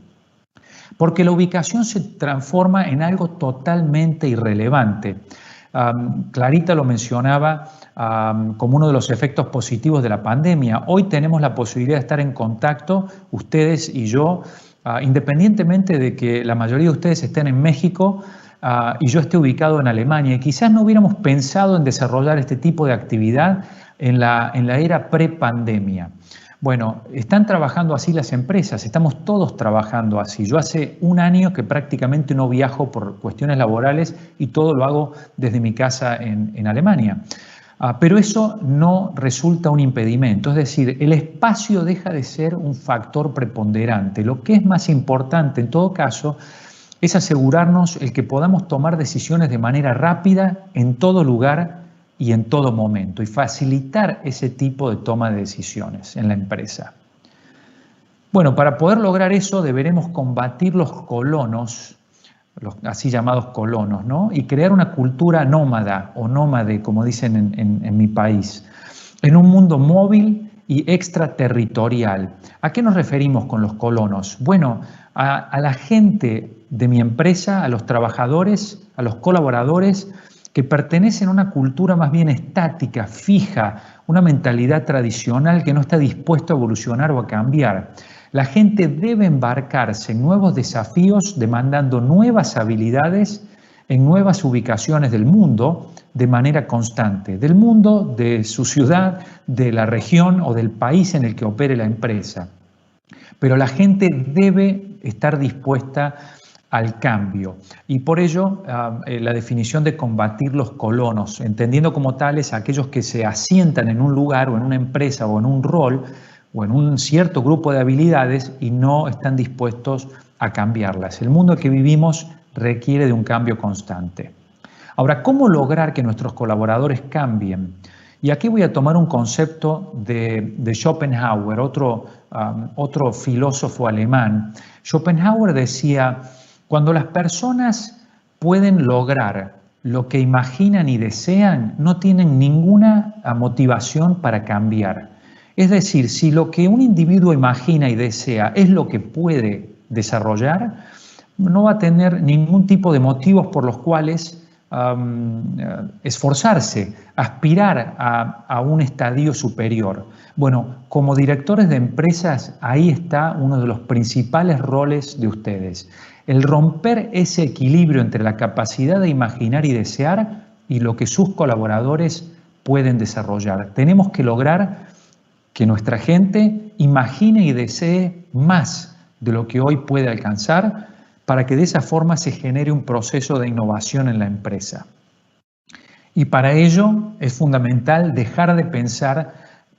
Porque la ubicación se transforma en algo totalmente irrelevante. Clarita lo mencionaba como uno de los efectos positivos de la pandemia. Hoy tenemos la posibilidad de estar en contacto, ustedes y yo, independientemente de que la mayoría de ustedes estén en México y yo esté ubicado en Alemania. Y quizás no hubiéramos pensado en desarrollar este tipo de actividad en la era pre-pandemia. Bueno, están trabajando así las empresas, estamos todos trabajando así. Yo hace un año que prácticamente no viajo por cuestiones laborales y todo lo hago desde mi casa en Alemania. Pero eso no resulta un impedimento, es decir, el espacio deja de ser un factor preponderante. Lo que es más importante en todo caso es asegurarnos el que podamos tomar decisiones de manera rápida en todo lugar y en todo momento y facilitar ese tipo de toma de decisiones en la empresa. Bueno, para poder lograr eso deberemos combatir los colonos los así llamados colonos, ¿no? Y crear una cultura nómada o nómade, como dicen en mi país, en un mundo móvil y extraterritorial. ¿A qué nos referimos con los colonos? Bueno, a la gente de mi empresa, a los trabajadores, a los colaboradores que pertenecen a una cultura más bien estática, fija, una mentalidad tradicional que no está dispuesto a evolucionar o a cambiar. La gente debe embarcarse en nuevos desafíos demandando nuevas habilidades en nuevas ubicaciones del mundo de manera constante, del mundo, de su ciudad, de la región o del país en el que opere la empresa. Pero la gente debe estar dispuesta al cambio y por ello la definición de combatir los colonos, entendiendo como tales aquellos que se asientan en un lugar o en una empresa o en un rol o en un cierto grupo de habilidades y no están dispuestos a cambiarlas. El mundo en que vivimos requiere de un cambio constante. Ahora, ¿cómo lograr que nuestros colaboradores cambien? Y aquí voy a tomar un concepto de Schopenhauer, otro filósofo alemán. Schopenhauer decía, cuando las personas pueden lograr lo que imaginan y desean, no tienen ninguna motivación para cambiar. Es decir, si lo que un individuo imagina y desea es lo que puede desarrollar, no va a tener ningún tipo de motivos por los cuales esforzarse, aspirar a un estadio superior. Bueno, como directores de empresas, ahí está uno de los principales roles de ustedes. El romper ese equilibrio entre la capacidad de imaginar y desear y lo que sus colaboradores pueden desarrollar. Tenemos que lograr que nuestra gente imagine y desee más de lo que hoy puede alcanzar para que de esa forma se genere un proceso de innovación en la empresa. Y para ello es fundamental dejar de pensar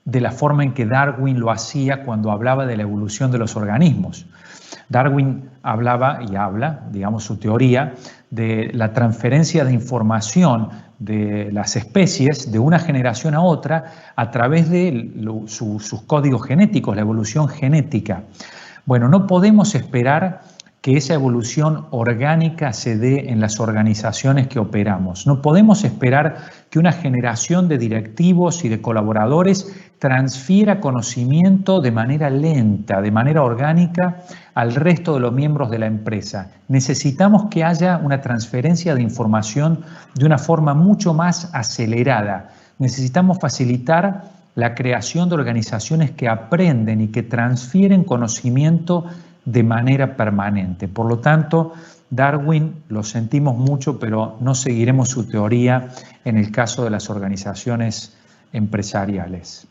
de la forma en que Darwin lo hacía cuando hablaba de la evolución de los organismos. Darwin hablaba y habla, digamos, su teoría de la transferencia de información de las especies de una generación a otra a través de sus códigos genéticos, la evolución genética. Bueno, no podemos esperar que esa evolución orgánica se dé en las organizaciones que operamos. No podemos esperar que una generación de directivos y de colaboradores transfiera conocimiento de manera lenta, de manera orgánica al resto de los miembros de la empresa. Necesitamos que haya una transferencia de información de una forma mucho más acelerada. Necesitamos facilitar la creación de organizaciones que aprenden y que transfieren conocimiento de manera permanente. Por lo tanto, Darwin lo sentimos mucho, pero no seguiremos su teoría en el caso de las organizaciones empresariales.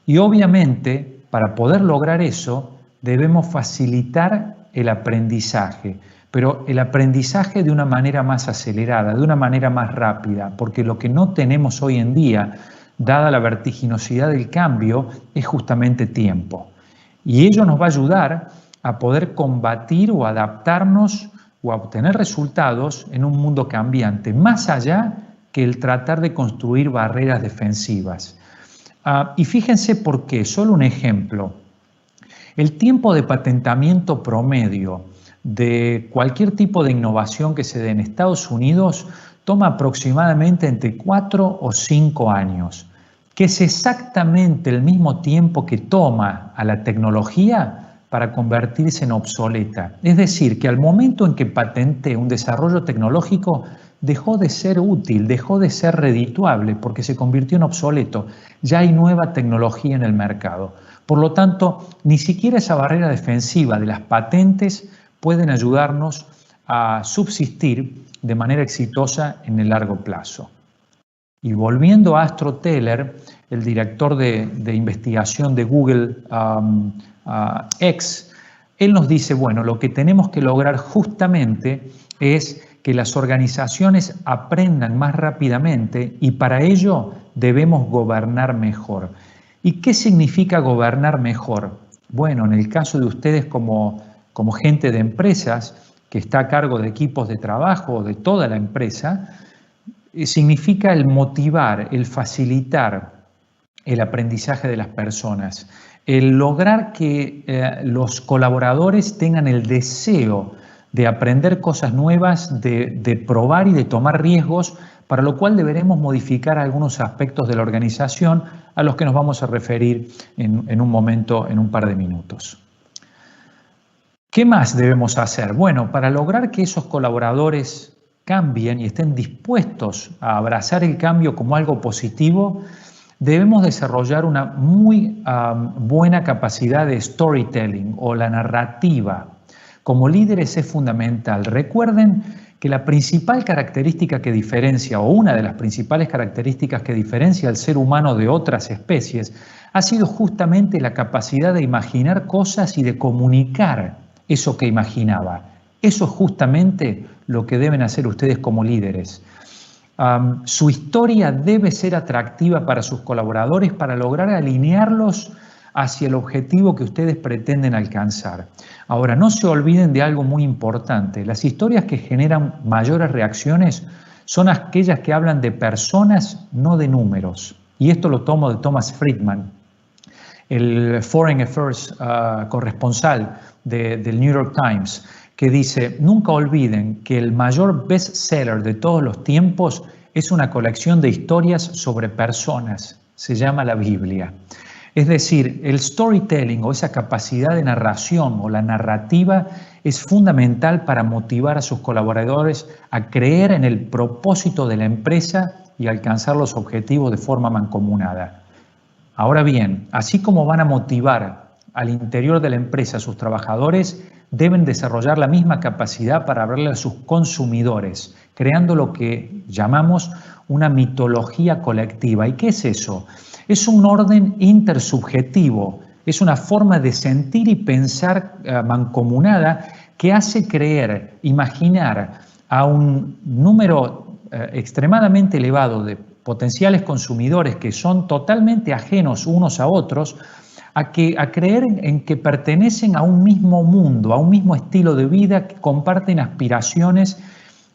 Y obviamente, para poder lograr eso, debemos facilitar el aprendizaje, pero el aprendizaje de una manera más acelerada, de una manera más rápida, porque lo que no tenemos hoy en día, dada la vertiginosidad del cambio, es justamente tiempo. Y ello nos va a ayudar a poder combatir o adaptarnos o a obtener resultados en un mundo cambiante, más allá que el tratar de construir barreras defensivas. Y fíjense por qué, solo un ejemplo. El tiempo de patentamiento promedio de cualquier tipo de innovación que se dé en Estados Unidos toma aproximadamente entre 4 o 5 años, que es exactamente el mismo tiempo que toma a la tecnología para convertirse en obsoleta. Es decir, que al momento en que patenté un desarrollo tecnológico, dejó de ser útil, dejó de ser redituable porque se convirtió en obsoleto. Ya hay nueva tecnología en el mercado. Por lo tanto, ni siquiera esa barrera defensiva de las patentes pueden ayudarnos a subsistir de manera exitosa en el largo plazo. Y volviendo a Astro Teller, el director de investigación de Google X, él nos dice, bueno, lo que tenemos que lograr justamente es que las organizaciones aprendan más rápidamente y para ello debemos gobernar mejor. ¿Y qué significa gobernar mejor? Bueno, en el caso de ustedes como gente de empresas que está a cargo de equipos de trabajo de toda la empresa, significa el motivar, el facilitar el aprendizaje de las personas, el lograr que los colaboradores tengan el deseo de aprender cosas nuevas, de probar y de tomar riesgos, para lo cual deberemos modificar algunos aspectos de la organización a los que nos vamos a referir en un momento, en un par de minutos. ¿Qué más debemos hacer? Bueno, para lograr que esos colaboradores cambien y estén dispuestos a abrazar el cambio como algo positivo, debemos desarrollar una muy buena capacidad de storytelling o la narrativa. Como líderes es fundamental. Recuerden que la principal característica que diferencia, o una de las principales características que diferencia al ser humano de otras especies, ha sido justamente la capacidad de imaginar cosas y de comunicar eso que imaginaba. Eso es justamente lo que deben hacer ustedes como líderes. Su historia debe ser atractiva para sus colaboradores para lograr alinearlos hacia el objetivo que ustedes pretenden alcanzar. Ahora, no se olviden de algo muy importante. Las historias que generan mayores reacciones son aquellas que hablan de personas, no de números. Y esto lo tomo de Thomas Friedman, el Foreign Affairs corresponsal del New York Times, que dice: nunca olviden que el mayor bestseller de todos los tiempos es una colección de historias sobre personas. Se llama la Biblia. Es decir, el storytelling o esa capacidad de narración o la narrativa es fundamental para motivar a sus colaboradores a creer en el propósito de la empresa y alcanzar los objetivos de forma mancomunada. Ahora bien, así como van a motivar al interior de la empresa a sus trabajadores, deben desarrollar la misma capacidad para hablarle a sus consumidores, creando lo que llamamos una mitología colectiva. ¿Y qué es eso? Es un orden intersubjetivo, es una forma de sentir y pensar mancomunada que hace creer, imaginar a un número extremadamente elevado de potenciales consumidores que son totalmente ajenos unos a otros, a creer en que pertenecen a un mismo mundo, a un mismo estilo de vida, que comparten aspiraciones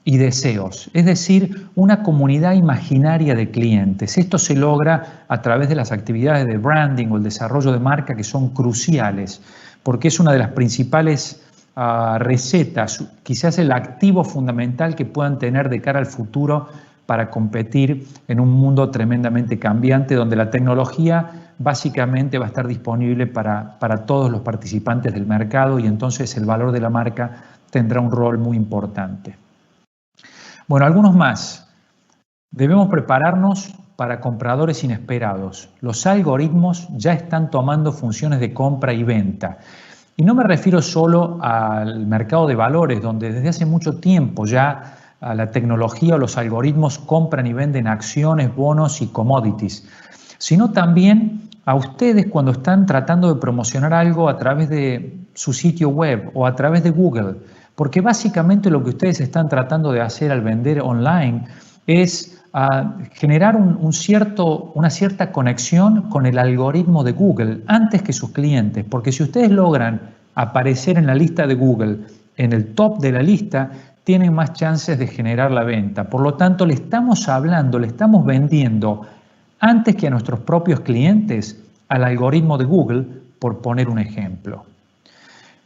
y deseos, es decir, una comunidad imaginaria de clientes. Esto se logra a través de las actividades de branding o el desarrollo de marca, que son cruciales, porque es una de las principales recetas, quizás el activo fundamental que puedan tener de cara al futuro para competir en un mundo tremendamente cambiante, donde la tecnología básicamente va a estar disponible para todos los participantes del mercado, y entonces el valor de la marca tendrá un rol muy importante. Bueno, algunos más. Debemos prepararnos para compradores inesperados. Los algoritmos ya están tomando funciones de compra y venta. Y no me refiero solo al mercado de valores, donde desde hace mucho tiempo ya la tecnología o los algoritmos compran y venden acciones, bonos y commodities, sino también a ustedes cuando están tratando de promocionar algo a través de su sitio web o a través de Google, porque básicamente lo que ustedes están tratando de hacer al vender online es generar una cierta conexión con el algoritmo de Google antes que sus clientes, porque si ustedes logran aparecer en la lista de Google, en el top de la lista, tienen más chances de generar la venta. Por lo tanto, le estamos hablando, le estamos vendiendo antes que a nuestros propios clientes al algoritmo de Google, por poner un ejemplo.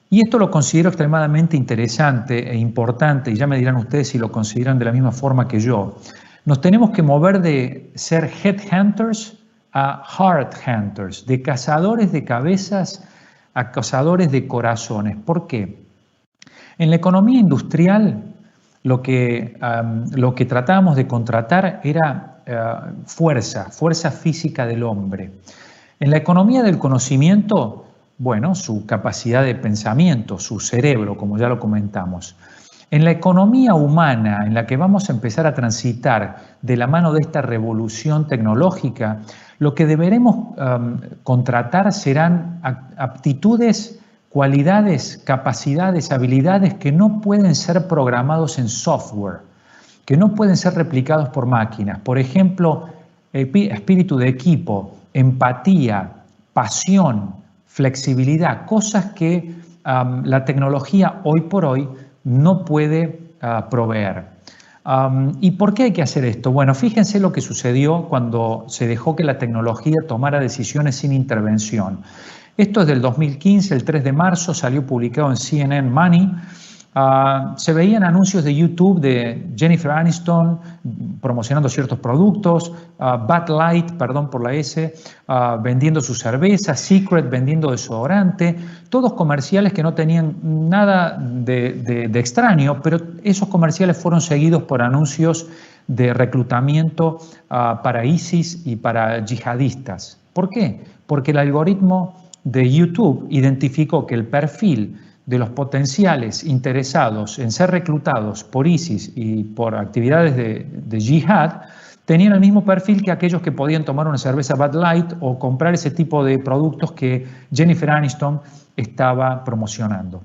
Y esto lo considero extremadamente interesante e importante, y ya me dirán ustedes si lo consideran de la misma forma que yo. Nos tenemos que mover de ser headhunters a heart hunters, de cazadores de cabezas a cazadores de corazones. ¿Por qué? En la economía industrial lo que tratábamos de contratar era fuerza física del hombre. En la economía del conocimiento, bueno, su capacidad de pensamiento, su cerebro, como ya lo comentamos. En la economía humana, en la que vamos a empezar a transitar de la mano de esta revolución tecnológica, lo que deberemos contratar serán aptitudes, cualidades, capacidades, habilidades que no pueden ser programados en software, que no pueden ser replicados por máquinas. Por ejemplo, espíritu de equipo, empatía, pasión, flexibilidad, cosas que la tecnología hoy por hoy no puede proveer. ¿Y por qué hay que hacer esto? Bueno, fíjense lo que sucedió cuando se dejó que la tecnología tomara decisiones sin intervención. Esto es del 2015, el 3 de marzo, salió publicado en CNN Money, Se veían anuncios de YouTube de Jennifer Aniston promocionando ciertos productos, Bud Light, perdón por la S, vendiendo su cerveza, Secret vendiendo desodorante, todos comerciales que no tenían nada de extraño, pero esos comerciales fueron seguidos por anuncios de reclutamiento para ISIS y para yihadistas. ¿Por qué? Porque el algoritmo de YouTube identificó que el perfil de los potenciales interesados en ser reclutados por ISIS y por actividades de yihad tenían el mismo perfil que aquellos que podían tomar una cerveza Bud Light o comprar ese tipo de productos que Jennifer Aniston estaba promocionando.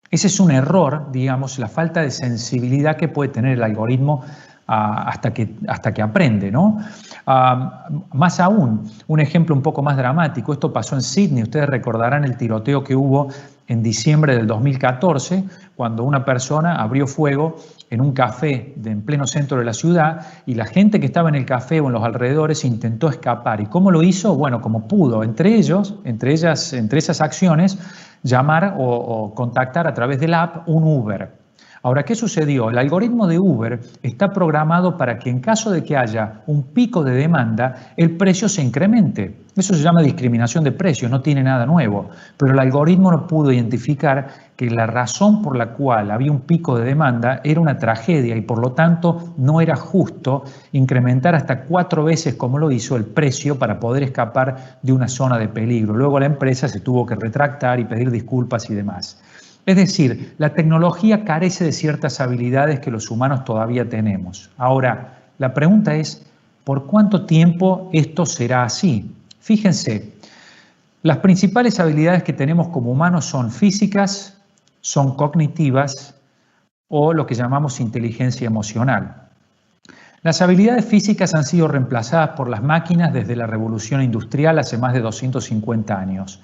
Ese es un error, digamos, la falta de sensibilidad que puede tener el algoritmo hasta que aprende, ¿no? Más aún, un ejemplo un poco más dramático, esto pasó en Sydney, ustedes recordarán el tiroteo que hubo en diciembre del 2014, cuando una persona abrió fuego en un café en pleno centro de la ciudad y la gente que estaba en el café o en los alrededores intentó escapar. ¿Y cómo lo hizo? Bueno, como pudo, entre esas acciones, llamar o contactar a través de la app un Uber. Ahora, ¿qué sucedió? El algoritmo de Uber está programado para que en caso de que haya un pico de demanda, el precio se incremente. Eso se llama discriminación de precios, no tiene nada nuevo. Pero el algoritmo no pudo identificar que la razón por la cual había un pico de demanda era una tragedia y por lo tanto no era justo incrementar hasta 4 veces, como lo hizo, el precio para poder escapar de una zona de peligro. Luego la empresa se tuvo que retractar y pedir disculpas y demás. Es decir, la tecnología carece de ciertas habilidades que los humanos todavía tenemos. Ahora, la pregunta es, ¿por cuánto tiempo esto será así? Fíjense, las principales habilidades que tenemos como humanos son físicas, son cognitivas o lo que llamamos inteligencia emocional. Las habilidades físicas han sido reemplazadas por las máquinas desde la revolución industrial hace más de 250 años.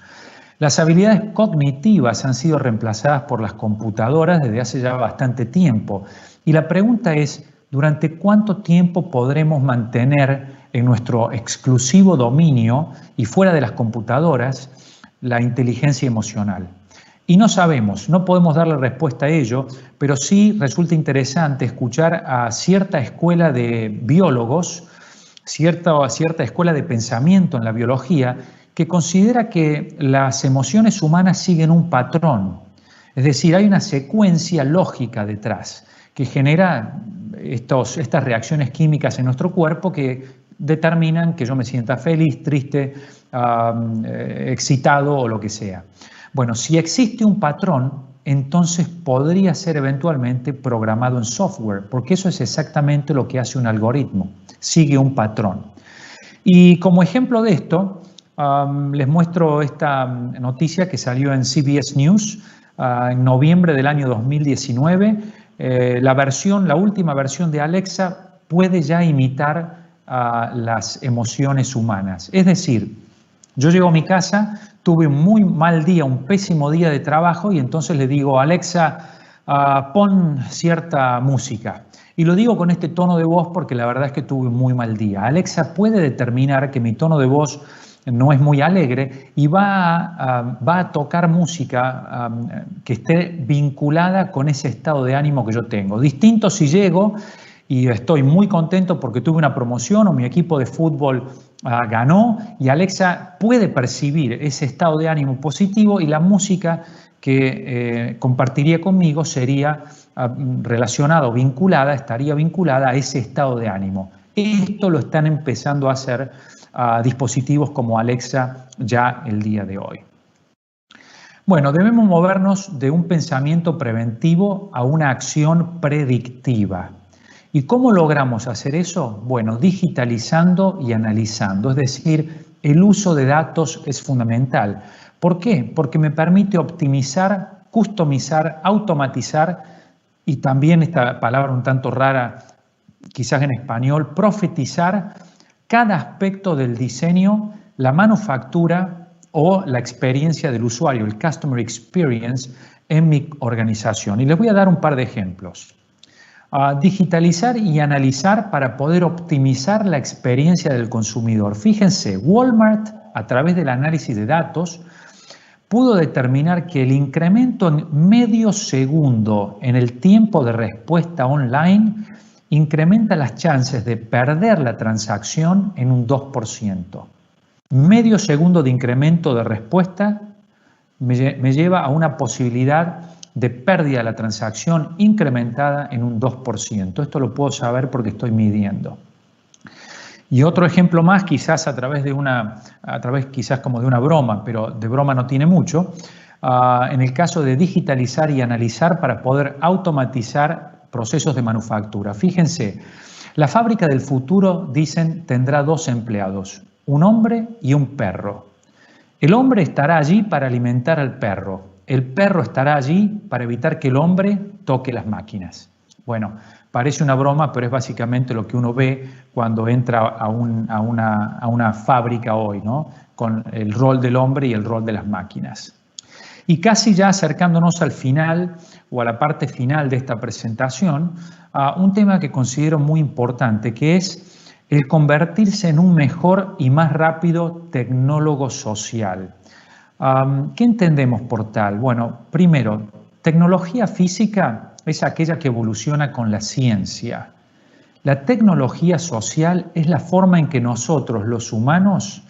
Las habilidades cognitivas han sido reemplazadas por las computadoras desde hace ya bastante tiempo. Y la pregunta es, ¿durante cuánto tiempo podremos mantener en nuestro exclusivo dominio y fuera de las computadoras la inteligencia emocional? Y no sabemos, no podemos darle respuesta a ello, pero sí resulta interesante escuchar a cierta escuela de biólogos, cierta escuela de pensamiento en la biología, que considera que las emociones humanas siguen un patrón. Es decir, hay una secuencia lógica detrás que genera estas reacciones químicas en nuestro cuerpo que determinan que yo me sienta feliz, triste, excitado o lo que sea. Bueno, si existe un patrón, entonces podría ser eventualmente programado en software, porque eso es exactamente lo que hace un algoritmo, sigue un patrón. Y como ejemplo de esto, les muestro esta noticia que salió en CBS News en noviembre del año 2019. La última versión de Alexa puede ya imitar las emociones humanas. Es decir, yo llego a mi casa, tuve un muy mal día, un pésimo día de trabajo y entonces le digo, Alexa, pon cierta música. Y lo digo con este tono de voz porque la verdad es que tuve un muy mal día. Alexa puede determinar que mi tono de voz no es muy alegre y va a tocar música que esté vinculada con ese estado de ánimo que yo tengo. Distinto si llego y estoy muy contento porque tuve una promoción o mi equipo de fútbol ganó y Alexa puede percibir ese estado de ánimo positivo y la música que compartiría conmigo sería relacionada o vinculada, estaría vinculada a ese estado de ánimo. Esto lo están empezando a hacer dispositivos como Alexa ya el día de hoy. Bueno, debemos movernos de un pensamiento preventivo a una acción predictiva. ¿Y cómo logramos hacer eso? Bueno, digitalizando y analizando, es decir, el uso de datos es fundamental. ¿Por qué? Porque me permite optimizar, customizar, automatizar y también esta palabra un tanto rara, quizás en español, profetizar cada aspecto del diseño, la manufactura o la experiencia del usuario, el Customer Experience en mi organización. Y les voy a dar un par de ejemplos. Digitalizar y analizar para poder optimizar la experiencia del consumidor. Fíjense, Walmart, a través del análisis de datos, pudo determinar que el incremento en medio segundo en el tiempo de respuesta online incrementa las chances de perder la transacción en un 2%. Medio segundo de incremento de respuesta me lleva a una posibilidad de pérdida de la transacción incrementada en un 2%. Esto lo puedo saber porque estoy midiendo. Y otro ejemplo más, quizás quizás como de una broma, pero de broma no tiene mucho, en el caso de digitalizar y analizar para poder automatizar procesos de manufactura. Fíjense, la fábrica del futuro, dicen, tendrá 2 empleados, un hombre y un perro. El hombre estará allí para alimentar al perro. El perro estará allí para evitar que el hombre toque las máquinas. Bueno, parece una broma, pero es básicamente lo que uno ve cuando entra a una fábrica hoy, ¿no? Con el rol del hombre y el rol de las máquinas. Y casi ya acercándonos al final o a la parte final de esta presentación, un tema que considero muy importante, que es el convertirse en un mejor y más rápido tecnólogo social. ¿Qué entendemos por tal? Bueno, primero, tecnología física es aquella que evoluciona con la ciencia. La tecnología social es la forma en que nosotros, los humanos,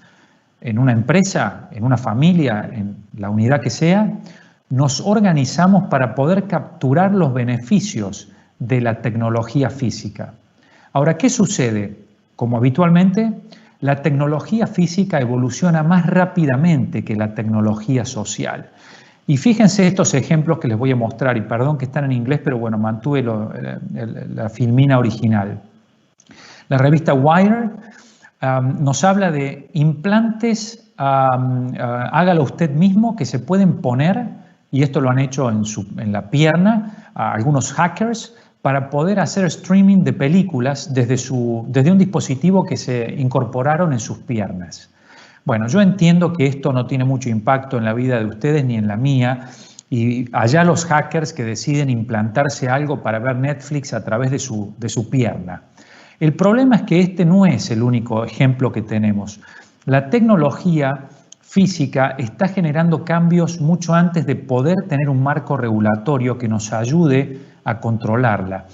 en una empresa, en una familia, en la unidad que sea, nos organizamos para poder capturar los beneficios de la tecnología física. Ahora, ¿qué sucede? Como habitualmente, la tecnología física evoluciona más rápidamente que la tecnología social. Y fíjense estos ejemplos que les voy a mostrar, y perdón que están en inglés, pero bueno, mantuve la filmina original. La revista Wired nos habla de implantes, hágalo usted mismo, que se pueden poner, y esto lo han hecho en la pierna, algunos hackers, para poder hacer streaming de películas desde un dispositivo que se incorporaron en sus piernas. Bueno, yo entiendo que esto no tiene mucho impacto en la vida de ustedes ni en la mía, y allá los hackers que deciden implantarse algo para ver Netflix a través de su pierna. El problema es que este no es el único ejemplo que tenemos. La tecnología física está generando cambios mucho antes de poder tener un marco regulatorio que nos ayude a controlarla.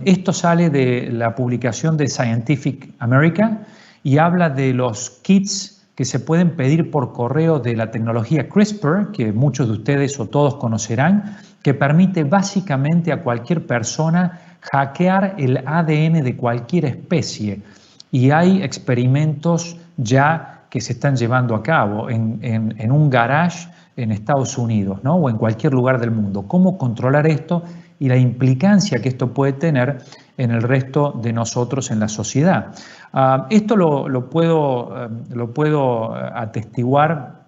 Esto sale de la publicación de Scientific American y habla de los kits que se pueden pedir por correo de la tecnología CRISPR, que muchos de ustedes o todos conocerán, que permite básicamente a cualquier persona hackear el ADN de cualquier especie. Y hay experimentos ya que se están llevando a cabo en un garage en Estados Unidos, ¿no? O en cualquier lugar del mundo. ¿Cómo controlar esto y la implicancia que esto puede tener en el resto de nosotros en la sociedad? Esto lo puedo atestiguar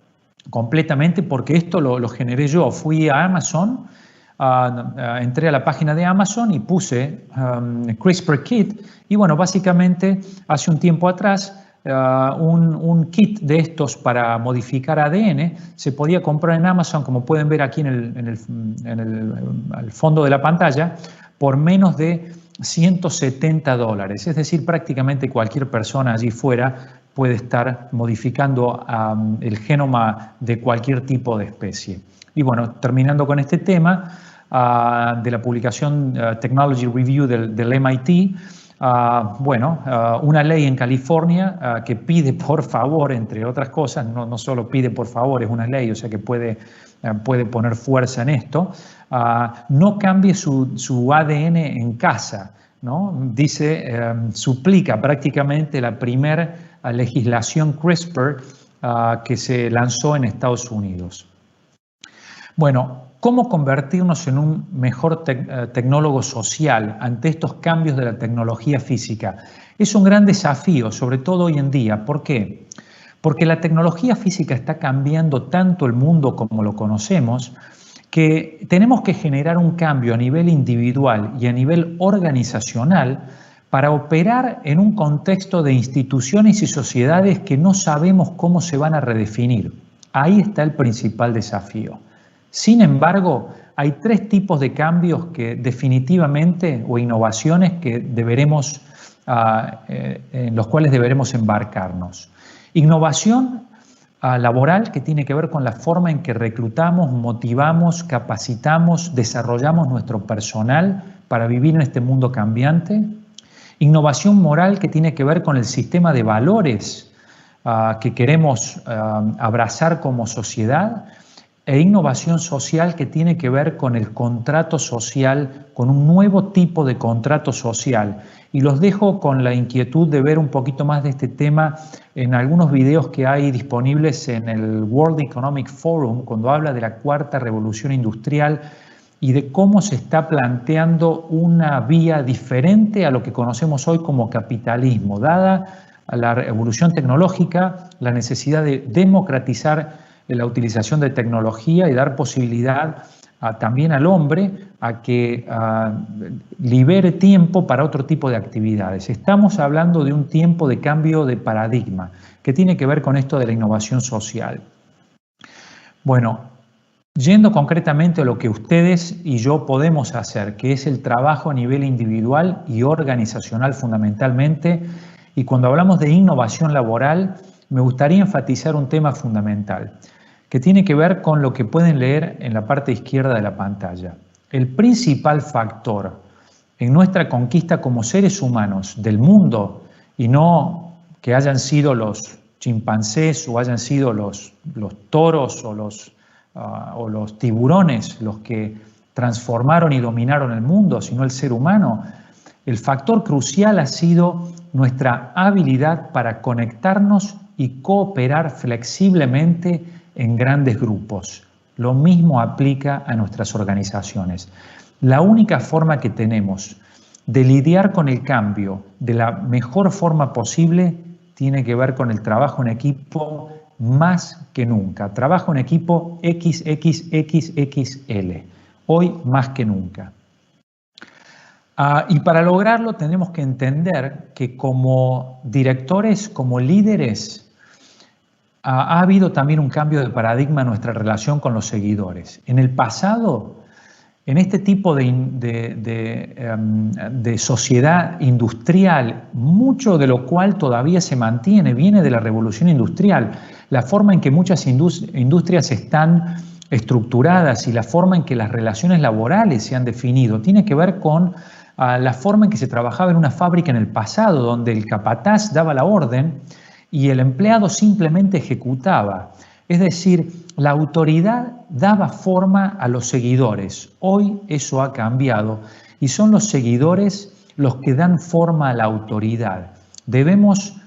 completamente porque esto lo generé yo. Fui a Amazon, entré a la página de Amazon y puse CRISPR Kit, y bueno, básicamente hace un tiempo atrás un kit de estos para modificar ADN se podía comprar en Amazon, como pueden ver aquí al fondo de la pantalla, por menos de $170. Es decir, prácticamente cualquier persona allí fuera puede estar modificando el genoma de cualquier tipo de especie. Y bueno, terminando con este tema de la publicación Technology Review del MIT, una ley en California que pide por favor, entre otras cosas, no solo pide por favor, es una ley, o sea que puede poner fuerza en esto, no cambie su ADN en casa, ¿no? Dice, suplica prácticamente la primera legislación CRISPR que se lanzó en Estados Unidos. Bueno, ¿cómo convertirnos en un mejor tecnólogo social ante estos cambios de la tecnología física? Es un gran desafío, sobre todo hoy en día. ¿Por qué? Porque la tecnología física está cambiando tanto el mundo como lo conocemos, que tenemos que generar un cambio a nivel individual y a nivel organizacional para operar en un contexto de instituciones y sociedades que no sabemos cómo se van a redefinir. Ahí está el principal desafío. Sin embargo, hay 3 tipos de cambios que definitivamente, o innovaciones que en los cuales deberemos embarcarnos. Innovación laboral que tiene que ver con la forma en que reclutamos, motivamos, capacitamos, desarrollamos nuestro personal para vivir en este mundo cambiante. Innovación moral que tiene que ver con el sistema de valores que queremos abrazar como sociedad. E innovación social que tiene que ver con el contrato social, con un nuevo tipo de contrato social. Y los dejo con la inquietud de ver un poquito más de este tema en algunos videos que hay disponibles en el World Economic Forum, cuando habla de la cuarta revolución industrial y de cómo se está planteando una vía diferente a lo que conocemos hoy como capitalismo, dada a la evolución tecnológica, la necesidad de democratizar la utilización de tecnología y dar posibilidad también al hombre a que libere tiempo para otro tipo de actividades. Estamos hablando de un tiempo de cambio de paradigma que tiene que ver con esto de la innovación social. Bueno, yendo concretamente a lo que ustedes y yo podemos hacer, que es el trabajo a nivel individual y organizacional fundamentalmente, y cuando hablamos de innovación laboral, me gustaría enfatizar un tema fundamental, que tiene que ver con lo que pueden leer en la parte izquierda de la pantalla. El principal factor en nuestra conquista como seres humanos del mundo, y no que hayan sido los chimpancés o hayan sido los toros o los tiburones los que transformaron y dominaron el mundo, sino el ser humano, el factor crucial ha sido nuestra habilidad para conectarnos y cooperar flexiblemente en grandes grupos. Lo mismo aplica a nuestras organizaciones. La única forma que tenemos de lidiar con el cambio de la mejor forma posible tiene que ver con el trabajo en equipo más que nunca. Trabajo en equipo XXXXL, hoy más que nunca. Y para lograrlo tenemos que entender que como directores, como líderes, ha habido también un cambio de paradigma en nuestra relación con los seguidores. En el pasado, en este tipo de sociedad industrial, mucho de lo cual todavía se mantiene, viene de la revolución industrial. La forma en que muchas industrias están estructuradas y la forma en que las relaciones laborales se han definido tiene que ver con la forma en que se trabajaba en una fábrica en el pasado, donde el capataz daba la orden y el empleado simplemente ejecutaba. Es decir, la autoridad daba forma a los seguidores. Hoy eso ha cambiado y son los seguidores los que dan forma a la autoridad. Debemos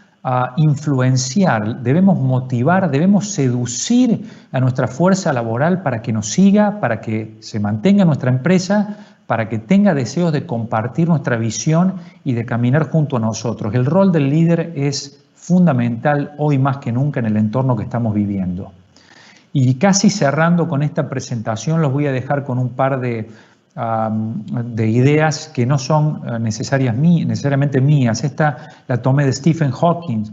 influenciar, debemos motivar, debemos seducir a nuestra fuerza laboral para que nos siga, para que se mantenga nuestra empresa, para que tenga deseos de compartir nuestra visión y de caminar junto a nosotros. El rol del líder es fundamental hoy más que nunca en el entorno que estamos viviendo. Y casi cerrando con esta presentación, los voy a dejar con un par de ideas que no son necesariamente mías. Esta la tomé de Stephen Hawking,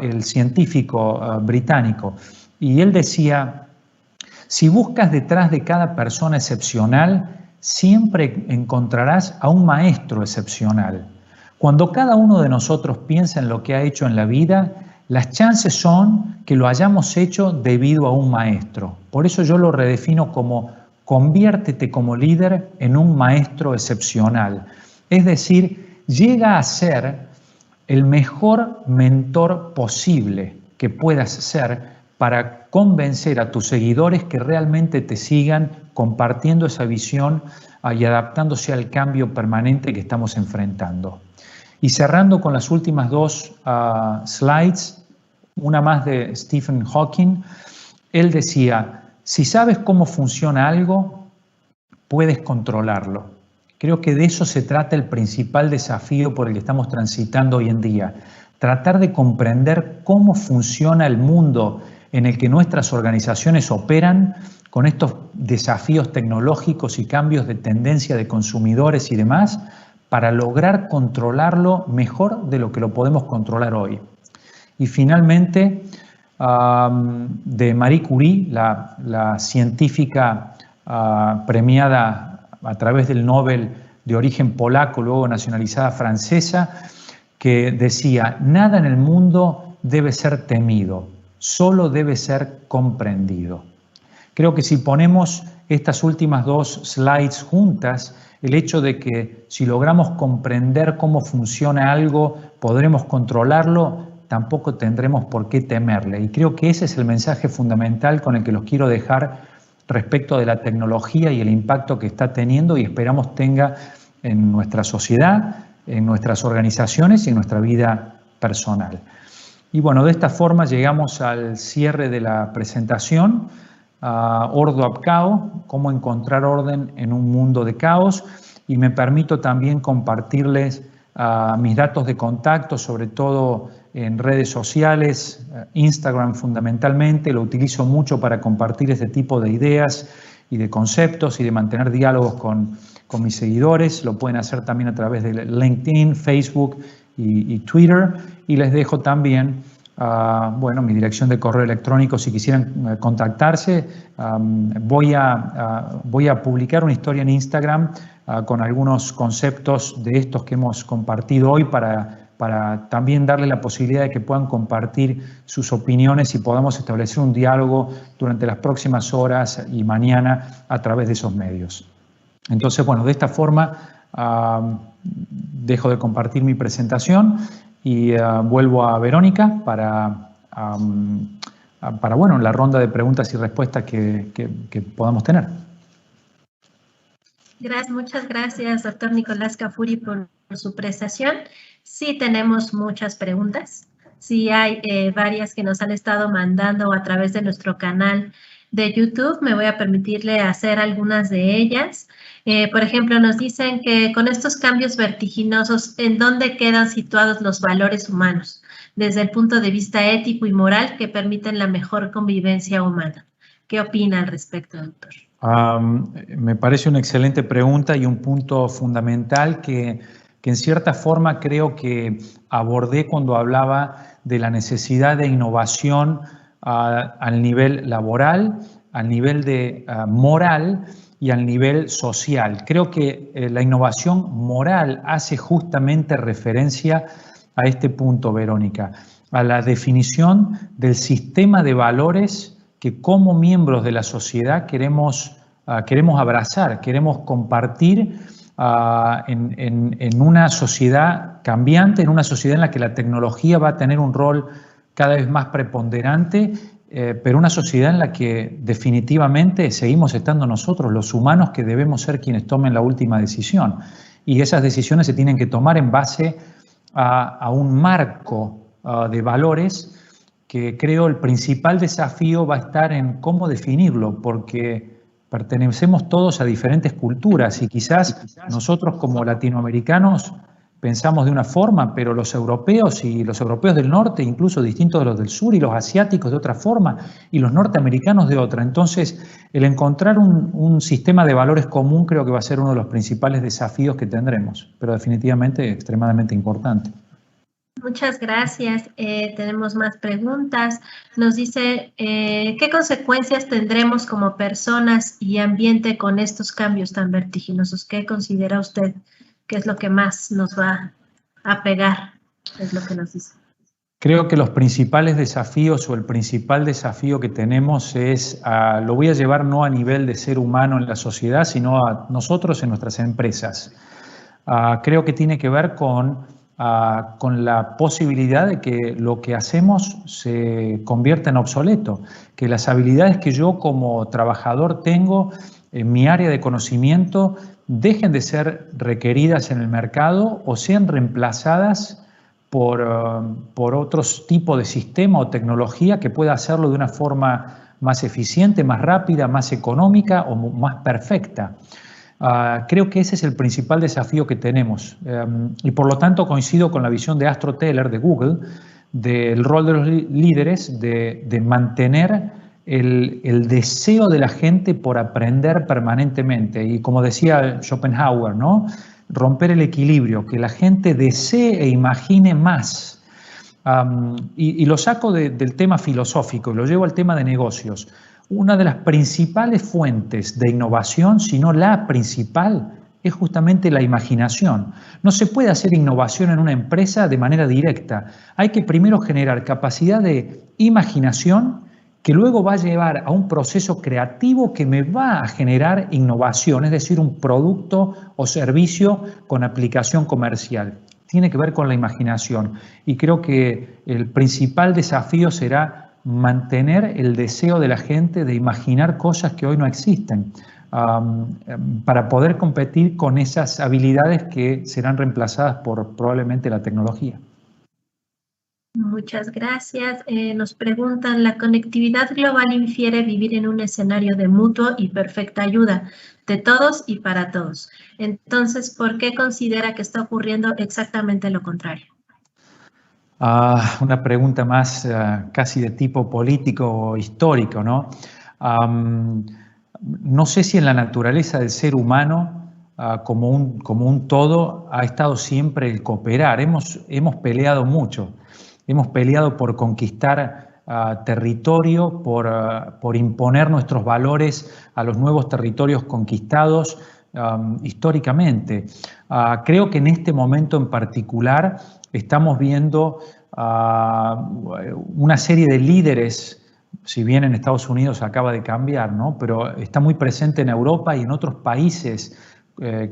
el científico británico, y él decía: si buscas detrás de cada persona excepcional, siempre encontrarás a un maestro excepcional. Cuando cada uno de nosotros piensa en lo que ha hecho en la vida, las chances son que lo hayamos hecho debido a un maestro. Por eso yo lo redefino como: conviértete como líder en un maestro excepcional. Es decir, llega a ser el mejor mentor posible que puedas ser para convencer a tus seguidores que realmente te sigan compartiendo esa visión y adaptándose al cambio permanente que estamos enfrentando. Y cerrando con las últimas dos slides, una más de Stephen Hawking, él decía: si sabes cómo funciona algo, puedes controlarlo. Creo que de eso se trata el principal desafío por el que estamos transitando hoy en día. Tratar de comprender cómo funciona el mundo en el que nuestras organizaciones operan con estos desafíos tecnológicos y cambios de tendencia de consumidores y demás, para lograr controlarlo mejor de lo que lo podemos controlar hoy. Y finalmente, de Marie Curie, la científica premiada a través del Nobel de origen polaco, luego nacionalizada francesa, que decía: nada en el mundo debe ser temido, solo debe ser comprendido. Creo que si ponemos estas últimas dos slides juntas, el hecho de que si logramos comprender cómo funciona algo, podremos controlarlo, tampoco tendremos por qué temerle. Y creo que ese es el mensaje fundamental con el que los quiero dejar respecto de la tecnología y el impacto que está teniendo y esperamos tenga en nuestra sociedad, en nuestras organizaciones y en nuestra vida personal. Y bueno, de esta forma llegamos al cierre de la presentación. Ordo ab Chaos, cómo encontrar orden en un mundo de caos, y me permito también compartirles mis datos de contacto, sobre todo en redes sociales, Instagram fundamentalmente, lo utilizo mucho para compartir este tipo de ideas y de conceptos y de mantener diálogos con mis seguidores. Lo pueden hacer también a través de LinkedIn, Facebook y Twitter, y les dejo también bueno, mi dirección de correo electrónico si quisieran contactarse. Voy a publicar una historia en Instagram con algunos conceptos de estos que hemos compartido hoy para también darle la posibilidad de que puedan compartir sus opiniones y podamos establecer un diálogo durante las próximas horas y mañana a través de esos medios. Entonces, bueno, de esta forma dejo de compartir mi presentación y vuelvo a Verónica para bueno, la ronda de preguntas y respuestas que podamos tener. Muchas gracias, doctor Nicolás Cafuri, por su presentación. Sí tenemos muchas preguntas. Sí hay varias que nos han estado mandando a través de nuestro canal de YouTube. Me voy a permitirle hacer algunas de ellas. Por ejemplo, nos dicen que con estos cambios vertiginosos, ¿en dónde quedan situados los valores humanos desde el punto de vista ético y moral que permiten la mejor convivencia humana? ¿Qué opina al respecto, doctor? Me parece una excelente pregunta y un punto fundamental que en cierta forma creo que abordé cuando hablaba de la necesidad de innovación al nivel laboral, al nivel de moral y al nivel social. Creo que la innovación moral hace justamente referencia a este punto, Verónica, a la definición del sistema de valores que como miembros de la sociedad queremos abrazar, queremos compartir en una sociedad cambiante, en una sociedad en la que la tecnología va a tener un rol cada vez más preponderante, pero una sociedad en la que definitivamente seguimos estando nosotros, los humanos, que debemos ser quienes tomen la última decisión. Y esas decisiones se tienen que tomar en base a un marco de valores que creo el principal desafío va a estar en cómo definirlo, porque pertenecemos todos a diferentes culturas y quizás nosotros como latinoamericanos pensamos de una forma, pero los europeos y los europeos del norte, incluso distintos de los del sur, y los asiáticos de otra forma, y los norteamericanos de otra. Entonces, el encontrar un sistema de valores común creo que va a ser uno de los principales desafíos que tendremos, pero definitivamente extremadamente importante. Muchas gracias. Tenemos más preguntas. Nos dice, ¿qué consecuencias tendremos como personas y ambiente con estos cambios tan vertiginosos? ¿Qué considera usted que es lo que más nos va a pegar? Es lo que nos dice. Creo que los principales desafíos o el principal desafío que tenemos es, lo voy a llevar no a nivel de ser humano en la sociedad, sino a nosotros en nuestras empresas. Creo que tiene que ver con la posibilidad de que lo que hacemos se convierta en obsoleto, que las habilidades que yo como trabajador tengo en mi área de conocimiento dejen de ser requeridas en el mercado o sean reemplazadas por otros tipos de sistema o tecnología que pueda hacerlo de una forma más eficiente, más rápida, más económica o más perfecta. Creo que ese es el principal desafío que tenemos y por lo tanto coincido con la visión de Astro Teller de Google del rol de los líderes de mantener el deseo de la gente por aprender permanentemente y, como decía Schopenhauer, ¿no?, romper el equilibrio, que la gente desee e imagine más. Y lo saco del tema filosófico y lo llevo al tema de negocios. Una de las principales fuentes de innovación, si no la principal, es justamente la imaginación. No se puede hacer innovación en una empresa de manera directa. Hay que primero generar capacidad de imaginación que luego va a llevar a un proceso creativo que me va a generar innovación, es decir, un producto o servicio con aplicación comercial. Tiene que ver con la imaginación y creo que el principal desafío será mantener el deseo de la gente de imaginar cosas que hoy no existen para poder competir con esas habilidades que serán reemplazadas por probablemente la tecnología. Muchas gracias. Nos preguntan, ¿la conectividad global infiere vivir en un escenario de mutuo y perfecta ayuda de todos y para todos? Entonces, ¿por qué considera que está ocurriendo exactamente lo contrario? Una pregunta más casi de tipo político o histórico, ¿no? No sé si en la naturaleza del ser humano, como un todo, ha estado siempre el cooperar. Hemos peleado mucho. Hemos peleado por conquistar territorio, por imponer nuestros valores a los nuevos territorios conquistados históricamente. Creo que en este momento en particular estamos viendo una serie de líderes, si bien en Estados Unidos acaba de cambiar, ¿no? Pero está muy presente en Europa y en otros países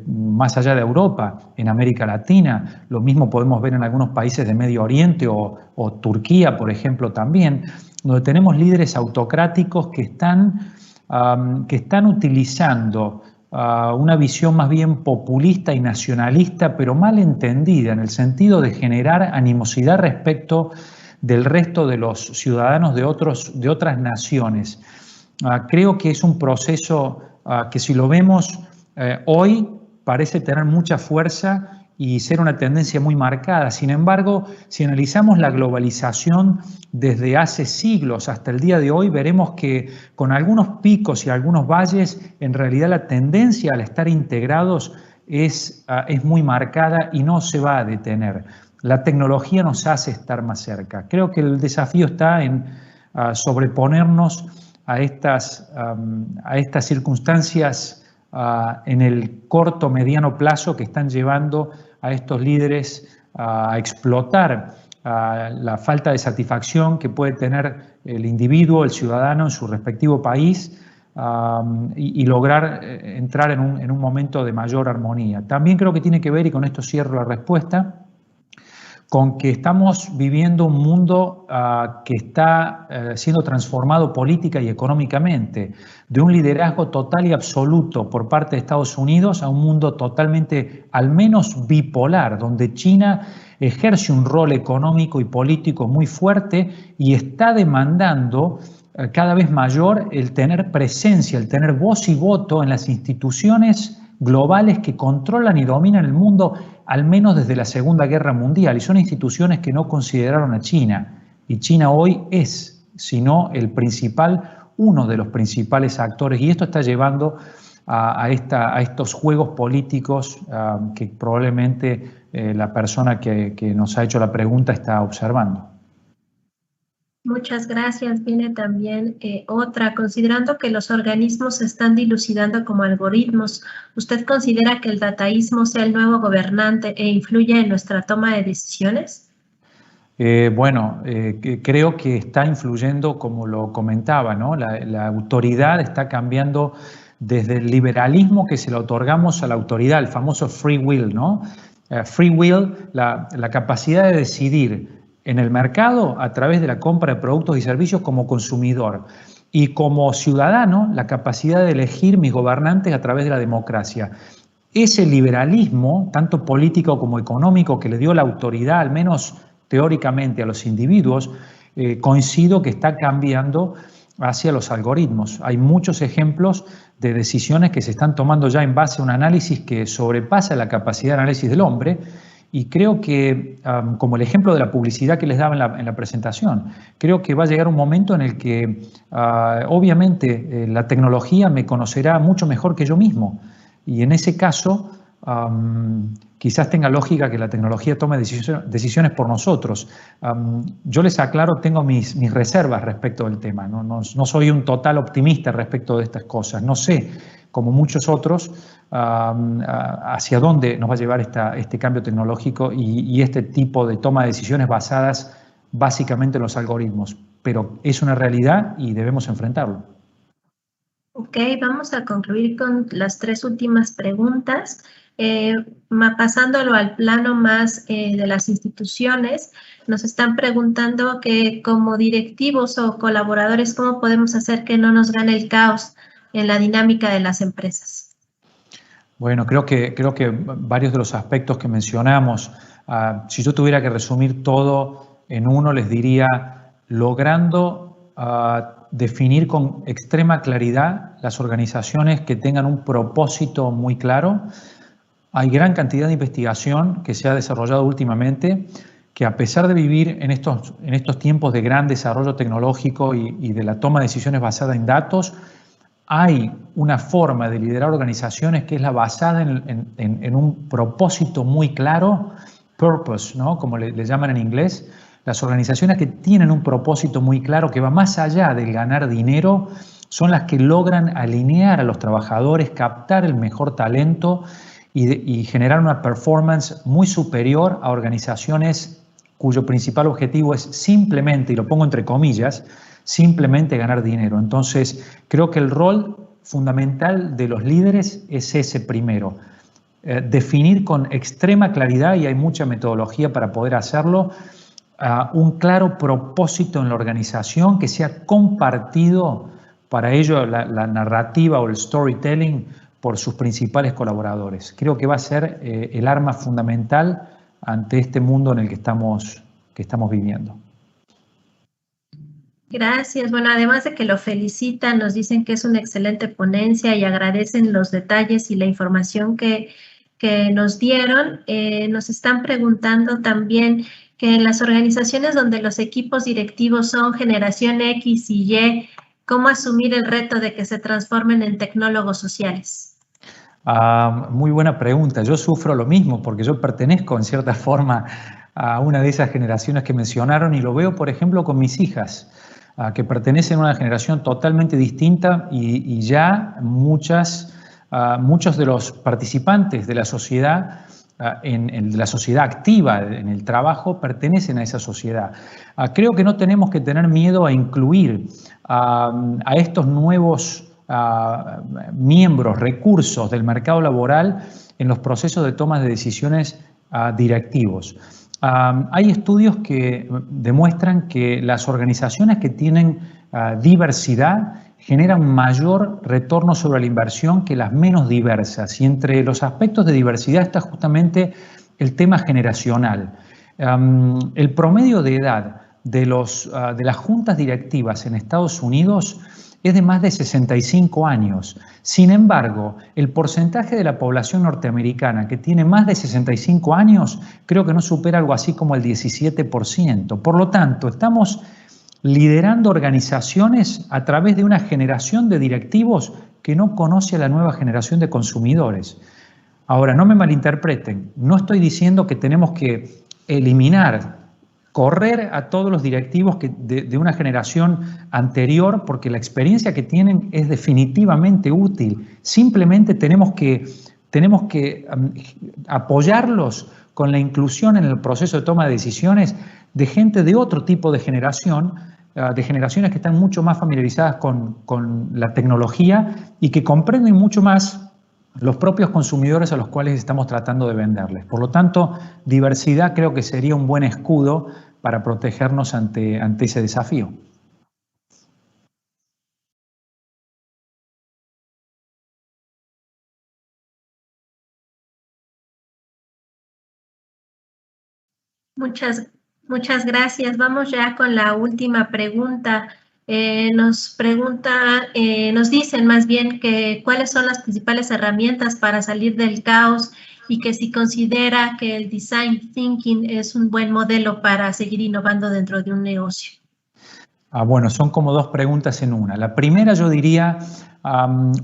más allá de Europa, en América Latina. Lo mismo podemos ver en algunos países de Medio Oriente o Turquía, por ejemplo, también, donde tenemos líderes autocráticos que están utilizando una visión más bien populista y nacionalista, pero mal entendida, en el sentido de generar animosidad respecto del resto de los ciudadanos de otras naciones. Creo que es un proceso que, si lo vemos hoy, parece tener mucha fuerza y ser una tendencia muy marcada. Sin embargo, si analizamos la globalización desde hace siglos hasta el día de hoy, veremos que con algunos picos y algunos valles, en realidad la tendencia al estar integrados es muy marcada y no se va a detener. La tecnología nos hace estar más cerca. Creo que el desafío está en sobreponernos a estas circunstancias en el corto, mediano plazo que están llevando a estos líderes a explotar la falta de satisfacción que puede tener el individuo, el ciudadano en su respectivo país y lograr entrar en un momento de mayor armonía. También creo que tiene que ver, y con esto cierro la respuesta, con que estamos viviendo un mundo que está siendo transformado política y económicamente, de un liderazgo total y absoluto por parte de Estados Unidos a un mundo totalmente, al menos bipolar, donde China ejerce un rol económico y político muy fuerte y está demandando cada vez mayor el tener presencia, el tener voz y voto en las instituciones globales que controlan y dominan el mundo, al menos desde la Segunda Guerra Mundial, y son instituciones que no consideraron a China. Y China hoy es, si no uno de los principales actores, y esto está llevando a estos juegos políticos que probablemente la persona que nos ha hecho la pregunta está observando. Muchas gracias. Viene también otra. Considerando que los organismos se están dilucidando como algoritmos, ¿usted considera que el dataísmo sea el nuevo gobernante e influye en nuestra toma de decisiones? Creo que está influyendo, como lo comentaba, ¿no? La autoridad está cambiando desde el liberalismo que se le otorgamos a la autoridad, el famoso free will, ¿no? Free will, la capacidad de decidir en el mercado a través de la compra de productos y servicios como consumidor, y como ciudadano la capacidad de elegir mis gobernantes a través de la democracia. Ese liberalismo, tanto político como económico, que le dio la autoridad, al menos teóricamente, a los individuos, coincido que está cambiando hacia los algoritmos. Hay muchos ejemplos de decisiones que se están tomando ya en base a un análisis que sobrepasa la capacidad de análisis del hombre. Y creo que, como el ejemplo de la publicidad que les daba en la presentación, creo que va a llegar un momento en el que, obviamente, la tecnología me conocerá mucho mejor que yo mismo. Y en ese caso, quizás tenga lógica que la tecnología tome decisiones por nosotros. Yo les aclaro, tengo mis reservas respecto del tema. No soy un total optimista respecto de estas cosas. No sé como muchos otros, hacia dónde nos va a llevar este cambio tecnológico y este tipo de toma de decisiones basadas básicamente en los algoritmos. Pero es una realidad y debemos enfrentarlo. Ok, vamos a concluir con las 3 últimas preguntas. Pasándolo al plano más de las instituciones, nos están preguntando que como directivos o colaboradores, ¿cómo podemos hacer que no nos gane el caos en la dinámica de las empresas? Bueno, creo que varios de los aspectos que mencionamos, si yo tuviera que resumir todo en uno, les diría, logrando definir con extrema claridad las organizaciones que tengan un propósito muy claro. Hay gran cantidad de investigación que se ha desarrollado últimamente que, a pesar de vivir en estos tiempos de gran desarrollo tecnológico y de la toma de decisiones basada en datos, hay una forma de liderar organizaciones que es la basada en un propósito muy claro, purpose, ¿no? Como le llaman en inglés. Las organizaciones que tienen un propósito muy claro que va más allá del ganar dinero son las que logran alinear a los trabajadores, captar el mejor talento y generar una performance muy superior a organizaciones cuyo principal objetivo es simplemente, y lo pongo entre comillas, simplemente ganar dinero. Entonces, creo que el rol fundamental de los líderes es ese primero. Definir con extrema claridad, y hay mucha metodología para poder hacerlo, un claro propósito en la organización que sea compartido, para ello la narrativa o el storytelling, por sus principales colaboradores. Creo que va a ser el arma fundamental ante este mundo en el que estamos viviendo. Gracias. Bueno, además de que lo felicitan, nos dicen que es una excelente ponencia y agradecen los detalles y la información que nos dieron. Nos están preguntando también que en las organizaciones donde los equipos directivos son generación X y Y, ¿cómo asumir el reto de que se transformen en tecnólogos sociales? Muy buena pregunta. Yo sufro lo mismo porque yo pertenezco en cierta forma a una de esas generaciones que mencionaron y lo veo, por ejemplo, con mis hijas, que pertenecen a una generación totalmente distinta y ya muchos de los participantes de la sociedad, en la sociedad activa, en el trabajo, pertenecen a esa sociedad. Creo que no tenemos que tener miedo a incluir a estos nuevos miembros, recursos del mercado laboral en los procesos de toma de decisiones directivos. Hay estudios que demuestran que las organizaciones que tienen diversidad generan mayor retorno sobre la inversión que las menos diversas. Y entre los aspectos de diversidad está justamente el tema generacional. El promedio de edad de las juntas directivas en Estados Unidos es de más de 65 años. Sin embargo, el porcentaje de la población norteamericana que tiene más de 65 años creo que no supera algo así como el 17%. Por lo tanto, estamos liderando organizaciones a través de una generación de directivos que no conoce a la nueva generación de consumidores. Ahora, no me malinterpreten, no estoy diciendo que tenemos que correr a todos los directivos de una generación anterior, porque la experiencia que tienen es definitivamente útil. Simplemente tenemos que apoyarlos con la inclusión en el proceso de toma de decisiones de gente de otro tipo de generación, de generaciones que están mucho más familiarizadas con la tecnología y que comprenden mucho más los propios consumidores a los cuales estamos tratando de venderles. Por lo tanto, diversidad creo que sería un buen escudo para protegernos ante ese desafío. Muchas gracias. Vamos ya con la última pregunta. Nos dicen más bien que cuáles son las principales herramientas para salir del caos y que si considera que el design thinking es un buen modelo para seguir innovando dentro de un negocio. Bueno, son como dos preguntas en una. La primera yo diría,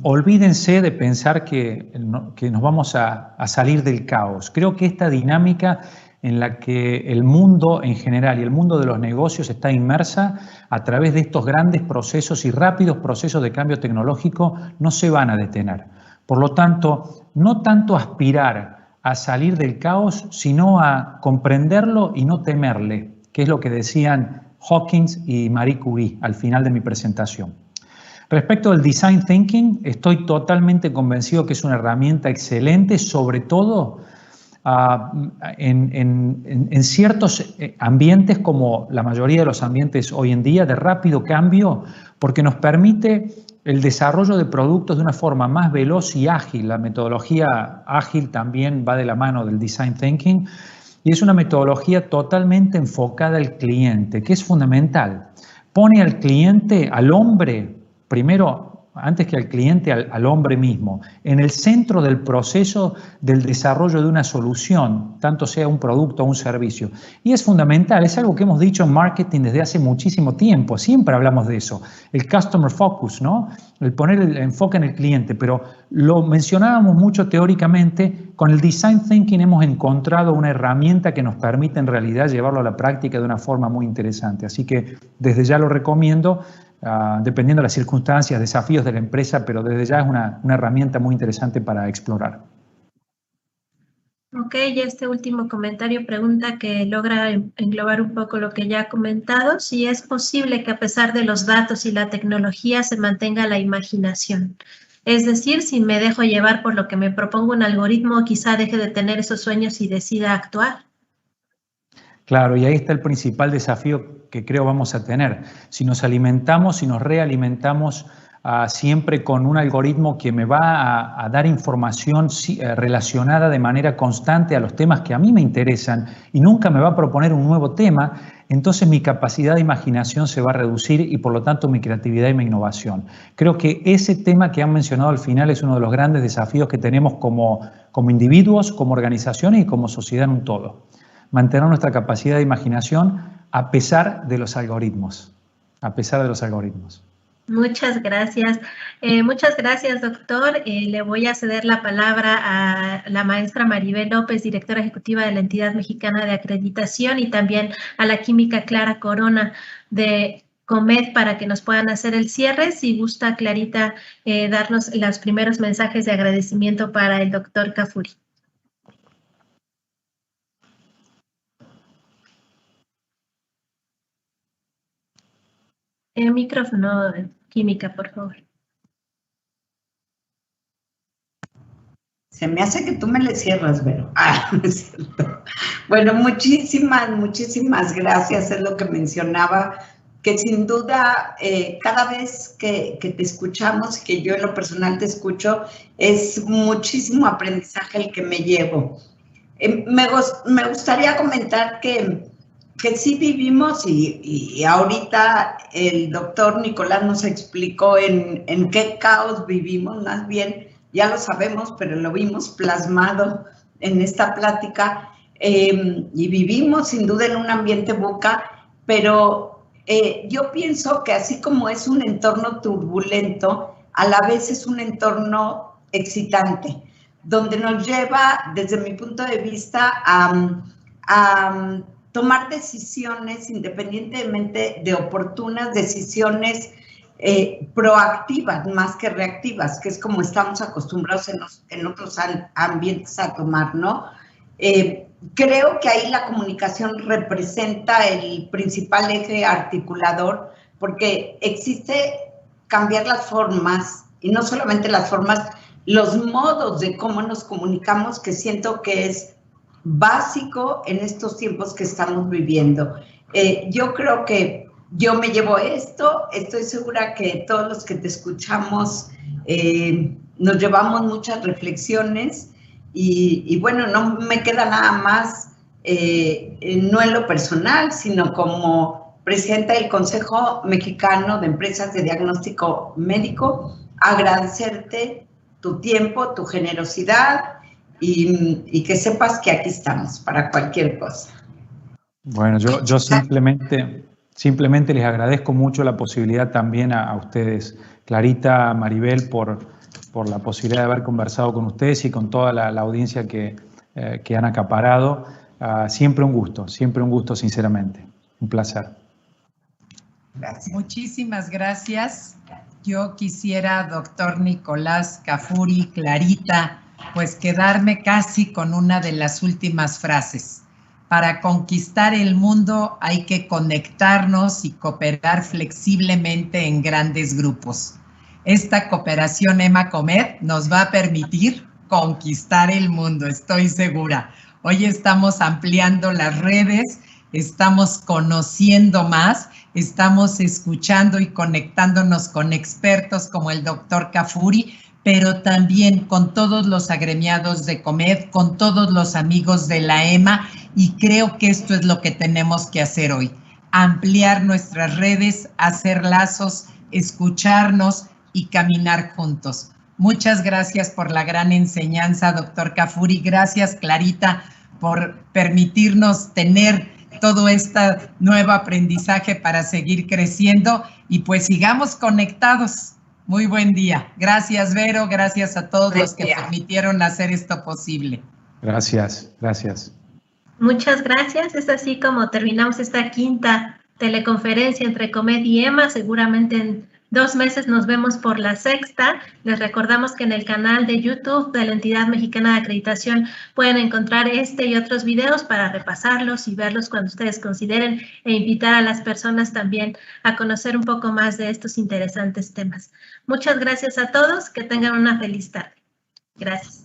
olvídense de pensar que nos vamos a salir del caos. Creo que esta dinámica en la que el mundo en general y el mundo de los negocios está inmersa a través de estos grandes procesos y rápidos procesos de cambio tecnológico no se van a detener. Por lo tanto, no tanto aspirar a salir del caos, sino a comprenderlo y no temerle, que es lo que decían Hawkins y Marie Curie al final de mi presentación. Respecto al Design Thinking, estoy totalmente convencido que es una herramienta excelente, sobre todo en ciertos ambientes como la mayoría de los ambientes hoy en día de rápido cambio, porque nos permite el desarrollo de productos de una forma más veloz y ágil. La metodología ágil también va de la mano del Design Thinking y es una metodología totalmente enfocada al cliente, que es fundamental. Pone al cliente, al hombre, primero, antes que al cliente, al hombre mismo, en el centro del proceso del desarrollo de una solución, tanto sea un producto o un servicio. Y es fundamental, es algo que hemos dicho en marketing desde hace muchísimo tiempo, siempre hablamos de eso, el customer focus, ¿no? El poner el enfoque en el cliente, pero lo mencionábamos mucho teóricamente. Con el Design Thinking hemos encontrado una herramienta que nos permite en realidad llevarlo a la práctica de una forma muy interesante. Así que desde ya lo recomiendo, dependiendo de las circunstancias, desafíos de la empresa, pero desde ya es una herramienta muy interesante para explorar. Ok, y este último comentario pregunta que logra englobar un poco lo que ya ha comentado, si es posible que a pesar de los datos y la tecnología se mantenga la imaginación. Es decir, si me dejo llevar por lo que me propongo un algoritmo, quizá deje de tener esos sueños y decida actuar. Claro, y ahí está el principal desafío que creo vamos a tener. Si nos alimentamos, si nos realimentamos siempre con un algoritmo que me va a dar información relacionada de manera constante a los temas que a mí me interesan y nunca me va a proponer un nuevo tema, entonces mi capacidad de imaginación se va a reducir y por lo tanto mi creatividad y mi innovación. Creo que ese tema que han mencionado al final es uno de los grandes desafíos que tenemos como individuos, como organizaciones y como sociedad en un todo. Mantener nuestra capacidad de imaginación a pesar de los algoritmos. A pesar de los algoritmos. Muchas gracias. Muchas gracias, doctor. Le voy a ceder la palabra a la maestra Maribel López, directora ejecutiva de la Entidad Mexicana de Acreditación, y también a la química Clara Corona de COMED para que nos puedan hacer el cierre. Si gusta, Clarita, darnos los primeros mensajes de agradecimiento para el doctor Cafuri. El micrófono, química, por favor. Se me hace que tú me le cierras, Vero. No es cierto. Bueno, muchísimas gracias. Es lo que mencionaba, que sin duda cada vez que te escuchamos, que yo en lo personal te escucho, es muchísimo aprendizaje el que me llevo. Me gustaría comentar que sí vivimos y ahorita el doctor Nicolás nos explicó en qué caos vivimos, más bien ya lo sabemos, pero lo vimos plasmado en esta plática y vivimos sin duda en un ambiente VUCA, pero yo pienso que así como es un entorno turbulento, a la vez es un entorno excitante, donde nos lleva, desde mi punto de vista, a tomar decisiones independientemente de oportunas, decisiones proactivas más que reactivas, que es como estamos acostumbrados en otros ambientes a tomar, ¿no? Creo que ahí la comunicación representa el principal eje articulador, porque existe cambiar las formas, y no solamente las formas, los modos de cómo nos comunicamos, que siento que es básico en estos tiempos que estamos viviendo. Yo creo que yo me llevo esto, estoy segura que todos los que te escuchamos nos llevamos muchas reflexiones y bueno, no me queda nada más, no en lo personal, sino como presidenta del Consejo Mexicano de Empresas de Diagnóstico Médico, agradecerte tu tiempo, tu generosidad y que sepas que aquí estamos para cualquier cosa. Bueno, yo simplemente les agradezco mucho la posibilidad también a ustedes, Clarita, Maribel, por la posibilidad de haber conversado con ustedes y con toda la audiencia que han acaparado. Siempre un gusto, sinceramente. Un placer. Gracias. Muchísimas gracias. Yo quisiera, doctor Nicolás Cafuri, Clarita, pues quedarme casi con una de las últimas frases. Para conquistar el mundo hay que conectarnos y cooperar flexiblemente en grandes grupos. Esta cooperación EMA-COMED nos va a permitir conquistar el mundo, estoy segura. Hoy estamos ampliando las redes, estamos conociendo más, estamos escuchando y conectándonos con expertos como el doctor Cafuri, pero también con todos los agremiados de COMED, con todos los amigos de la EMA, y creo que esto es lo que tenemos que hacer hoy, ampliar nuestras redes, hacer lazos, escucharnos y caminar juntos. Muchas gracias por la gran enseñanza, doctor Cafuri. Gracias, Clarita, por permitirnos tener todo este nuevo aprendizaje para seguir creciendo y pues sigamos conectados. Muy buen día. Gracias, Vero. Gracias a todos los que permitieron hacer esto posible. Gracias, gracias. Muchas gracias. Es así como terminamos esta quinta teleconferencia entre COMED y EMA. Seguramente en 2 meses nos vemos por la sexta. Les recordamos que en el canal de YouTube de la Entidad Mexicana de Acreditación pueden encontrar este y otros videos para repasarlos y verlos cuando ustedes consideren e invitar a las personas también a conocer un poco más de estos interesantes temas. Muchas gracias a todos. Que tengan una feliz tarde. Gracias.